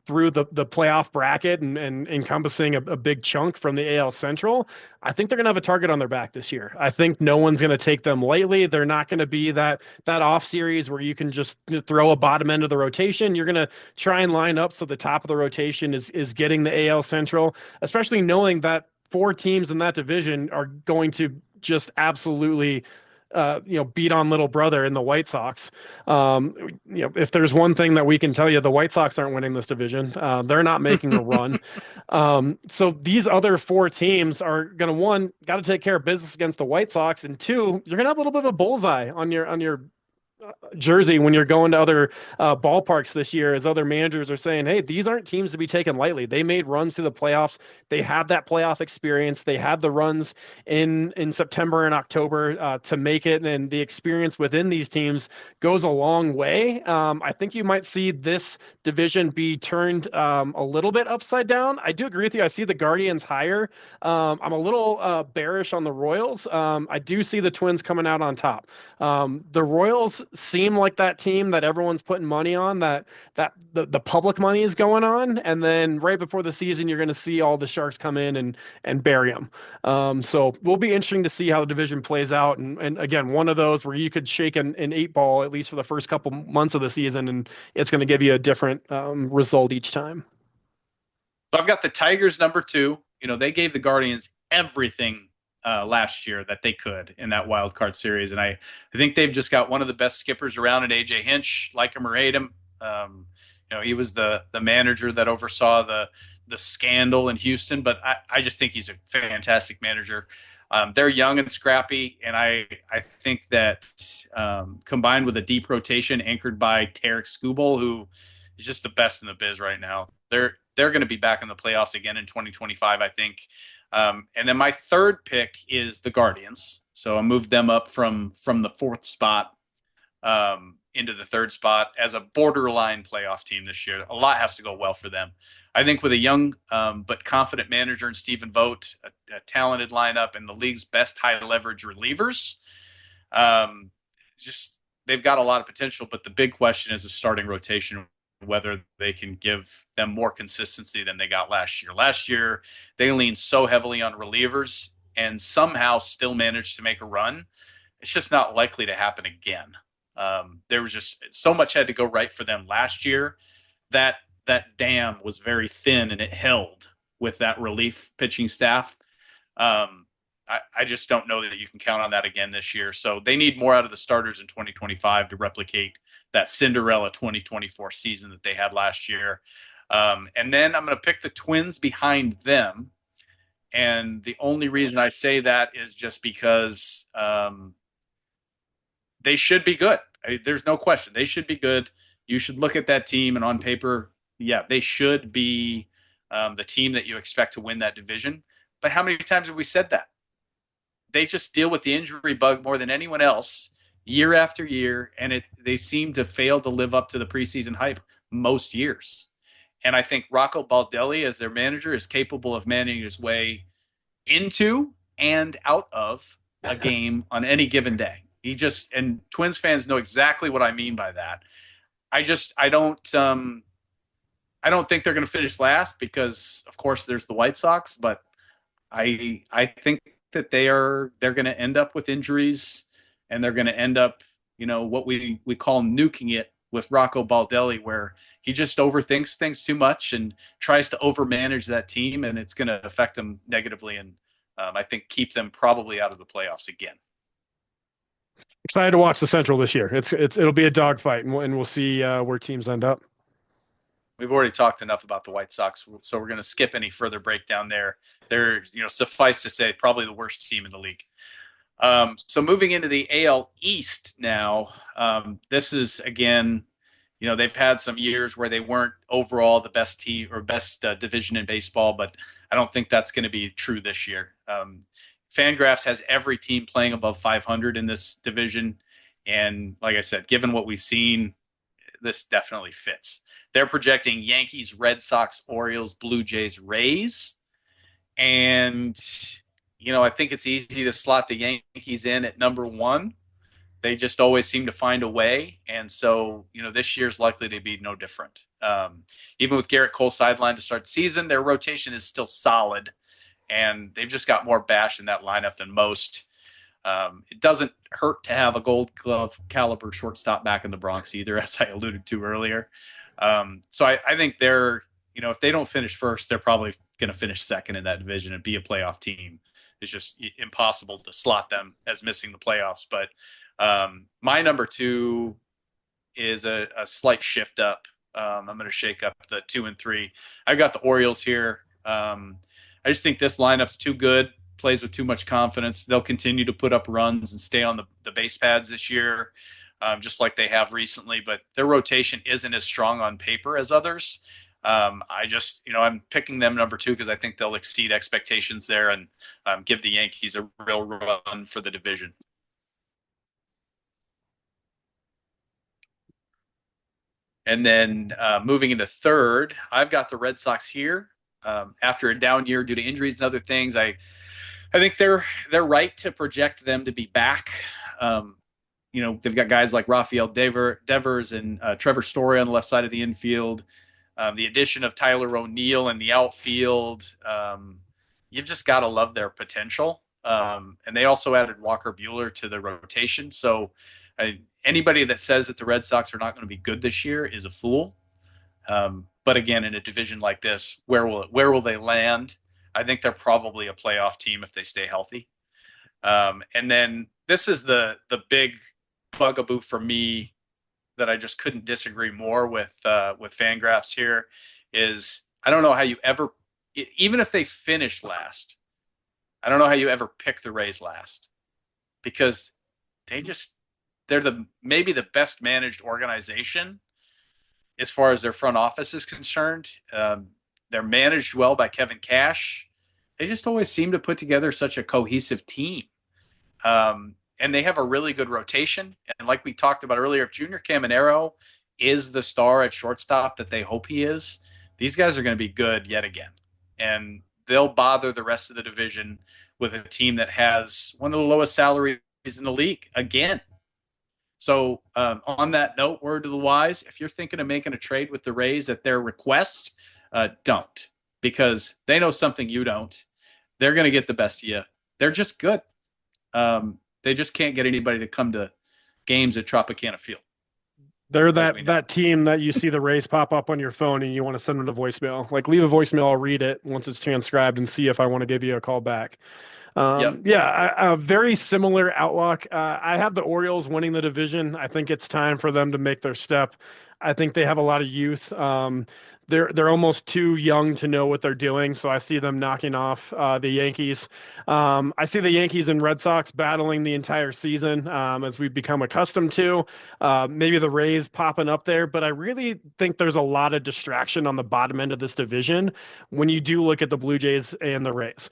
through the playoff bracket and encompassing a big chunk from the AL Central. I think they're going to have a target on their back this year. I think no one's going to take them lightly. They're not going to be that off series where you can just throw a bottom end of the rotation. You're going to try and line up so the top of the rotation is getting the AL Central, especially knowing that four teams in that division are going to just absolutely beat on little brother in the White Sox. If there's one thing that we can tell you, the White Sox aren't winning this division. They're not making a run. So these other four teams are going to, one, got to take care of business against the White Sox, and two, you're going to have a little bit of a bullseye on your Jersey when you're going to other ballparks this year, as other managers are saying, hey, these aren't teams to be taken lightly. They made runs to the playoffs. They had that playoff experience. They had the runs in September and October to make it, and the experience within these teams goes a long way. I think you might see this division be turned a little bit upside down. I do agree with you. I see the Guardians higher. I'm a little bearish on the Royals. I do see the Twins coming out on top. The Royals seem like that team that everyone's putting money on, that the public money is going on, and then right before the season, you're going to see all the Sharks come in and bury them. So will be interesting to see how the division plays out. And again, one of those where you could shake an eight ball at least for the first couple months of the season, and it's going to give you a different result each time.
So I've got the Tigers number two. They gave the Guardians everything last year that they could in that wild card series, and I think they've just got one of the best skippers around in AJ Hinch, like him or hate him. He was the manager that oversaw the scandal in Houston, but I just think he's a fantastic manager. They're young and scrappy, and I think that combined with a deep rotation anchored by Tarek Skubal, who is just the best in the biz right now, they're going to be back in the playoffs again in 2025, I think. And then my third pick is the Guardians. So I moved them up from the fourth spot into the third spot as a borderline playoff team this year. A lot has to go well for them. I think with a young but confident manager in Stephen Vogt, a talented lineup, and the league's best high leverage relievers, um, just they've got a lot of potential. But the big question is the starting rotation, whether they can give them more consistency than they got last year. Last year, they leaned so heavily on relievers and somehow still managed to make a run. It's just not likely to happen again. There was just so much had to go right for them last year that that dam was very thin and it held with that relief pitching staff. Um, I just don't know that you can count on that again this year. So they need more out of the starters in 2025 to replicate that Cinderella 2024 season that they had last year. And then I'm going to pick the Twins behind them. And the only reason I say that is just because they should be good. There's no question. They should be good. You should look at that team, and on paper, yeah, they should be the team that you expect to win that division. But how many times have we said that? They just deal with the injury bug more than anyone else year after year, and they seem to fail to live up to the preseason hype most years. And I think Rocco Baldelli, as their manager, is capable of managing his way into and out of a game on any given day. And Twins fans know exactly what I mean by that. I don't think they're going to finish last because, of course, there's the White Sox, but I think that they're going to end up with injuries, and they're going to end up, what we call nuking it with Rocco Baldelli, where he just overthinks things too much and tries to overmanage that team, and it's going to affect them negatively, and I think keep them probably out of the playoffs again.
Excited to watch the Central this year. It'll be a dogfight, and we'll see where teams end up.
We've already talked enough about the White Sox, so we're going to skip any further breakdown there. They're, suffice to say, probably the worst team in the league. So moving into the AL East now, this is, again, they've had some years where they weren't overall the best team or best division in baseball, but I don't think that's going to be true this year. Fangraphs has every team playing above 500 in this division. And like I said, given what we've seen, this definitely fits. They're projecting Yankees, Red Sox, Orioles, Blue Jays, Rays. And, I think it's easy to slot the Yankees in at number one. They just always seem to find a way. And so, this year's likely to be no different. Even with Garrett Cole sidelined to start the season, their rotation is still solid. And they've just got more bash in that lineup than most. It doesn't hurt to have a Gold Glove caliber shortstop back in the Bronx either, as I alluded to earlier. So I think they're, if they don't finish first, they're probably going to finish second in that division and be a playoff team. It's just impossible to slot them as missing the playoffs. But my number two is a slight shift up. I'm going to shake up the 2 and 3. I've got the Orioles here. I just think this lineup's too good, plays with too much confidence. They'll continue to put up runs and stay on the base pads this year. just like they have recently, but their rotation isn't as strong on paper as others. I just, I'm picking them number two because I think they'll exceed expectations there and give the Yankees a real run for the division. And then moving into third, I've got the Red Sox here. After a down year due to injuries and other things, I think they're right to project them to be back. Um, they've got guys like Rafael Devers and Trevor Story on the left side of the infield. The addition of Tyler O'Neill in the outfield. You've just got to love their potential. And they also added Walker Buehler to the rotation. So anybody that says that the Red Sox are not going to be good this year is a fool. But again, in a division like this, where will they land? I think they're probably a playoff team if they stay healthy. And then this is the big bugaboo for me that I just couldn't disagree more with Fangraphs here is I don't know how you ever, even if they finish last, I don't know how you ever pick the Rays last because they just they're maybe the best managed organization as far as their front office is concerned. They're managed well by Kevin Cash. They just always seem to put together such a cohesive team. And they have a really good rotation. And like we talked about earlier, if Junior Caminero is the star at shortstop that they hope he is, these guys are going to be good yet again. And they'll bother the rest of the division with a team that has one of the lowest salaries in the league again. So on that note, word to the wise, if you're thinking of making a trade with the Rays at their request, don't, because they know something you don't. They're going to get the best of you. They're just good. They just can't get anybody to come to games at Tropicana Field.
They're that team that you see the Rays pop up on your phone and you want to send them a voicemail. Like, leave a voicemail, I'll read it once it's transcribed and see if I want to give you a call back.
Yep.
Yeah, a very similar outlook. I have the Orioles winning the division. I think it's time for them to make their step. I think they have a lot of youth. They're almost too young to know what they're doing, so I see them knocking off the Yankees. I see the Yankees and Red Sox battling the entire season, as we've become accustomed to. Maybe the Rays popping up there, but I really think there's a lot of distraction on the bottom end of this division when you do look at the Blue Jays and the Rays.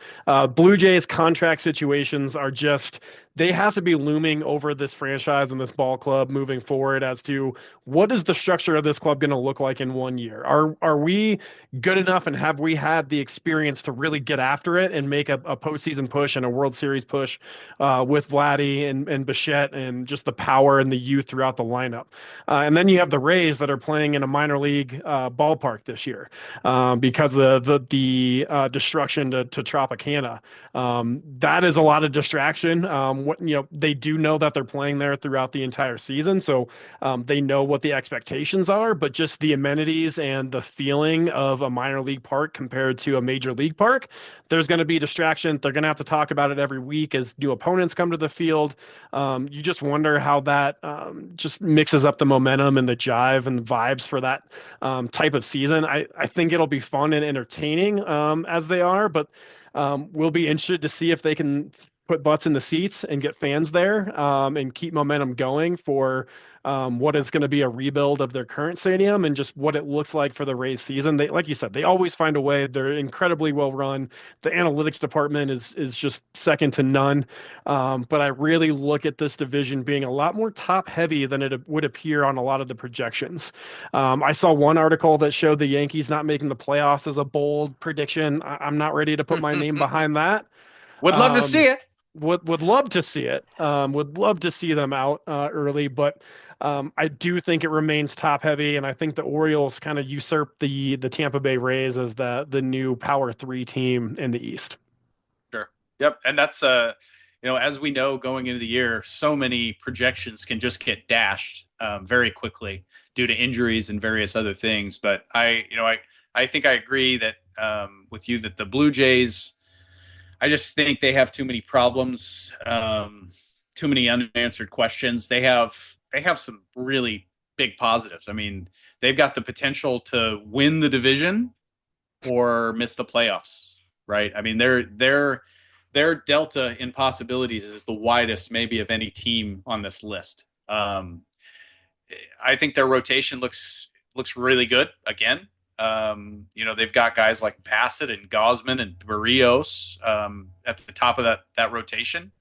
Blue Jays contract situations are just, they have to be looming over this franchise and this ball club moving forward as to what is the structure of this club going to look like in 1 year. Are we good enough, and have we had the experience to really get after it and make a postseason push and a World Series push with Vladdy and Bichette and just the power and the youth throughout the lineup? And then you have the Rays that are playing in a minor league ballpark this year because of the destruction to Tropicana. That is a lot of distraction. They do know that they're playing there throughout the entire season, so they know what the expectations are, but just the amenities and the feeling of a minor league park compared to a major league park, there's going to be distraction. They're going to have to talk about it every week as new opponents come to the field. You just wonder how that just mixes up the momentum and the jive and the vibes for that type of season. I think it'll be fun and entertaining as they are, but we'll be interested to see if they can put butts in the seats and get fans there and keep momentum going for what is going to be a rebuild of their current stadium and just what it looks like for the Rays season. They, like you said, they always find a way. They're incredibly well run. The analytics department is just second to none. But I really look at this division being a lot more top heavy than it would appear on a lot of the projections. I saw one article that showed the Yankees not making the playoffs as a bold prediction. I'm not ready to put my name behind that.
Would love to see it.
Would love to see it. Would love to see them out early, but I do think it remains top heavy, and I think the Orioles kind of usurp the Tampa Bay Rays as the new Power 3 team in the East.
Sure. Yep. And that's as we know going into the year, so many projections can just get dashed very quickly due to injuries and various other things. But I think I agree that with you that the Blue Jays, I just think they have too many problems, too many unanswered questions. They have some really big positives. I mean, they've got the potential to win the division or miss the playoffs, right? I mean, their delta in possibilities is the widest maybe of any team on this list. I think their rotation looks really good again. They've got guys like Bassett and Gosman and Barrios at the top of that rotation.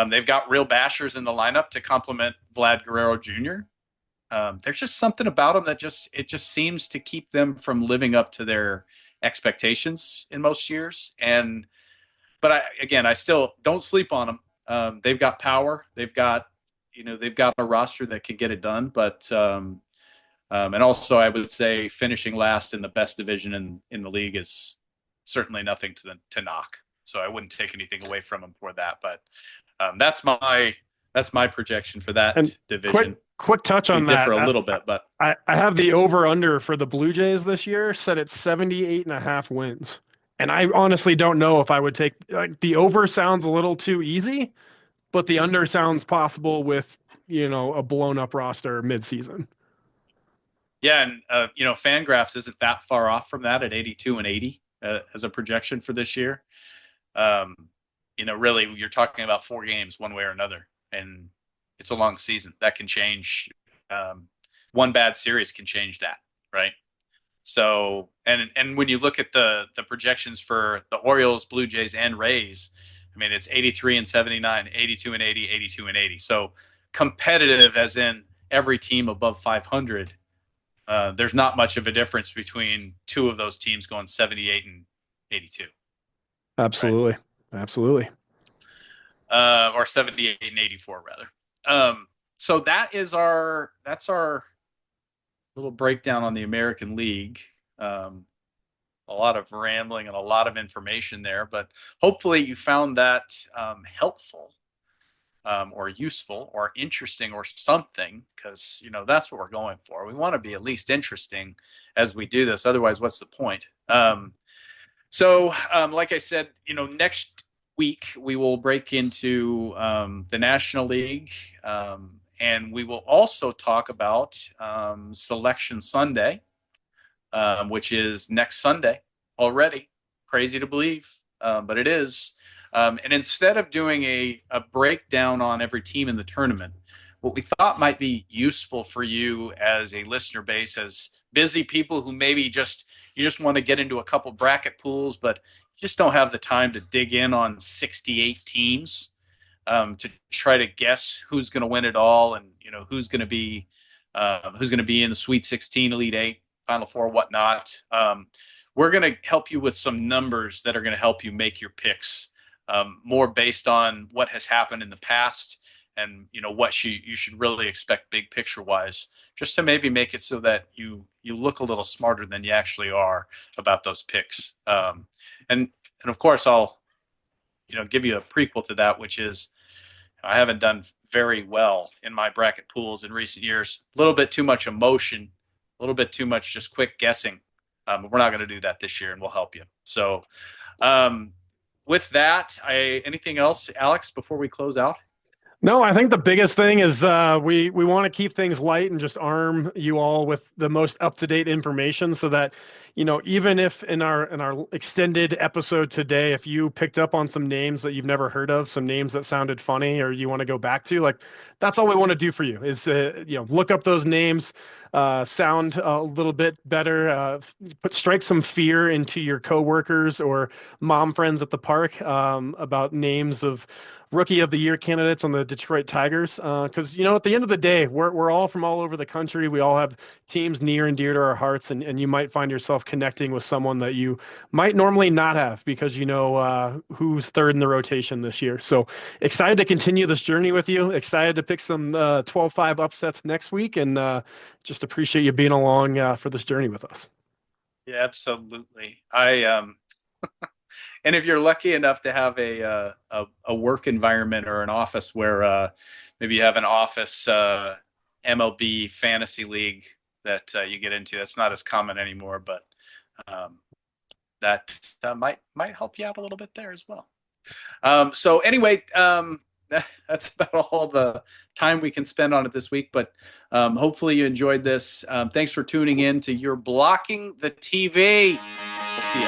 They've got real bashers in the lineup to complement Vlad Guerrero Jr. There's just something about them that just seems to keep them from living up to their expectations in most years. But I still don't sleep on them. They've got power. They've got a roster that can get it done. And also I would say finishing last in the best division in the league is certainly nothing to knock. So I wouldn't take anything away from them for that. But that's my projection for
And
that
quick
division.
quick touch
We
on
differ
that.
a little bit, but
I have the over under for the Blue Jays this year set at 78.5 wins. And I honestly don't know if I would take like, the over sounds a little too easy, but the under sounds possible with, a blown up roster midseason.
yeah, and Fangraphs isn't that far off from that at 82 and 80 as a projection for this year. Um, really, you're talking about 4 games one way or another, and it's a long season. That can change. Um, one bad series can change that, right? So, and when you look at the projections for the Orioles, Blue Jays, and Rays, I mean, it's 83 and 79, 82 and 80, 82 and 80. So competitive, as in every team above 500. There's not much of a difference between two of those teams going 78 and 82, right?
Absolutely. Absolutely.
Or 78 and 84 rather. So that's our little breakdown on the American League. Um, a lot of rambling and a lot of information there, but hopefully you found that helpful, or useful or interesting or something, because that's what we're going for. We want to be at least interesting as we do this. Otherwise, what's the point? Like I said, next week we will break into the National League, and we will also talk about Selection Sunday, which is next Sunday already. Crazy to believe, but it is. And instead of doing a breakdown on every team in the tournament, what we thought might be useful for you as a listener base, as busy people who maybe you just want to get into a couple bracket pools, but you just don't have the time to dig in on 68 teams, to try to guess who's going to win it all, and who's going to be in the Sweet 16, Elite Eight, Final Four, whatnot. We're going to help you with some numbers that are going to help you make your picks, more based on what has happened in the past, and what you should really expect big picture wise, just to maybe make it so that you look a little smarter than you actually are about those picks. And of course I'll give you a prequel to that, which is I haven't done very well in my bracket pools in recent years. A little bit too much emotion, a little bit too much just quick guessing. We're not going to do that this year, and we'll help you. So, with that, anything else, Alex, before we close out?
No, I think the biggest thing is we want to keep things light and just arm you all with the most up to date information, so that even if in our extended episode today, if you picked up on some names that you've never heard of, some names that sounded funny, or you want to go back to, like that's all we want to do for you is look up those names, sound a little bit better, strike some fear into your coworkers or mom friends at the park, about names of rookie of the year candidates on the Detroit Tigers. Because, at the end of the day, we're all from all over the country. We all have teams near and dear to our hearts, and you might find yourself connecting with someone that you might normally not have, because who's third in the rotation this year. So excited to continue this journey with you. Excited to pick some 12-5 upsets next week, and just appreciate you being along for this journey with us.
Yeah, absolutely. And if you're lucky enough to have a work environment or an office where maybe you have an office MLB fantasy league that you get into, that's not as common anymore, but that might help you out a little bit there as well. So anyway, that's about all the time we can spend on it this week, but hopefully you enjoyed this. Thanks for tuning in to You're Blocking the TV. We'll see you.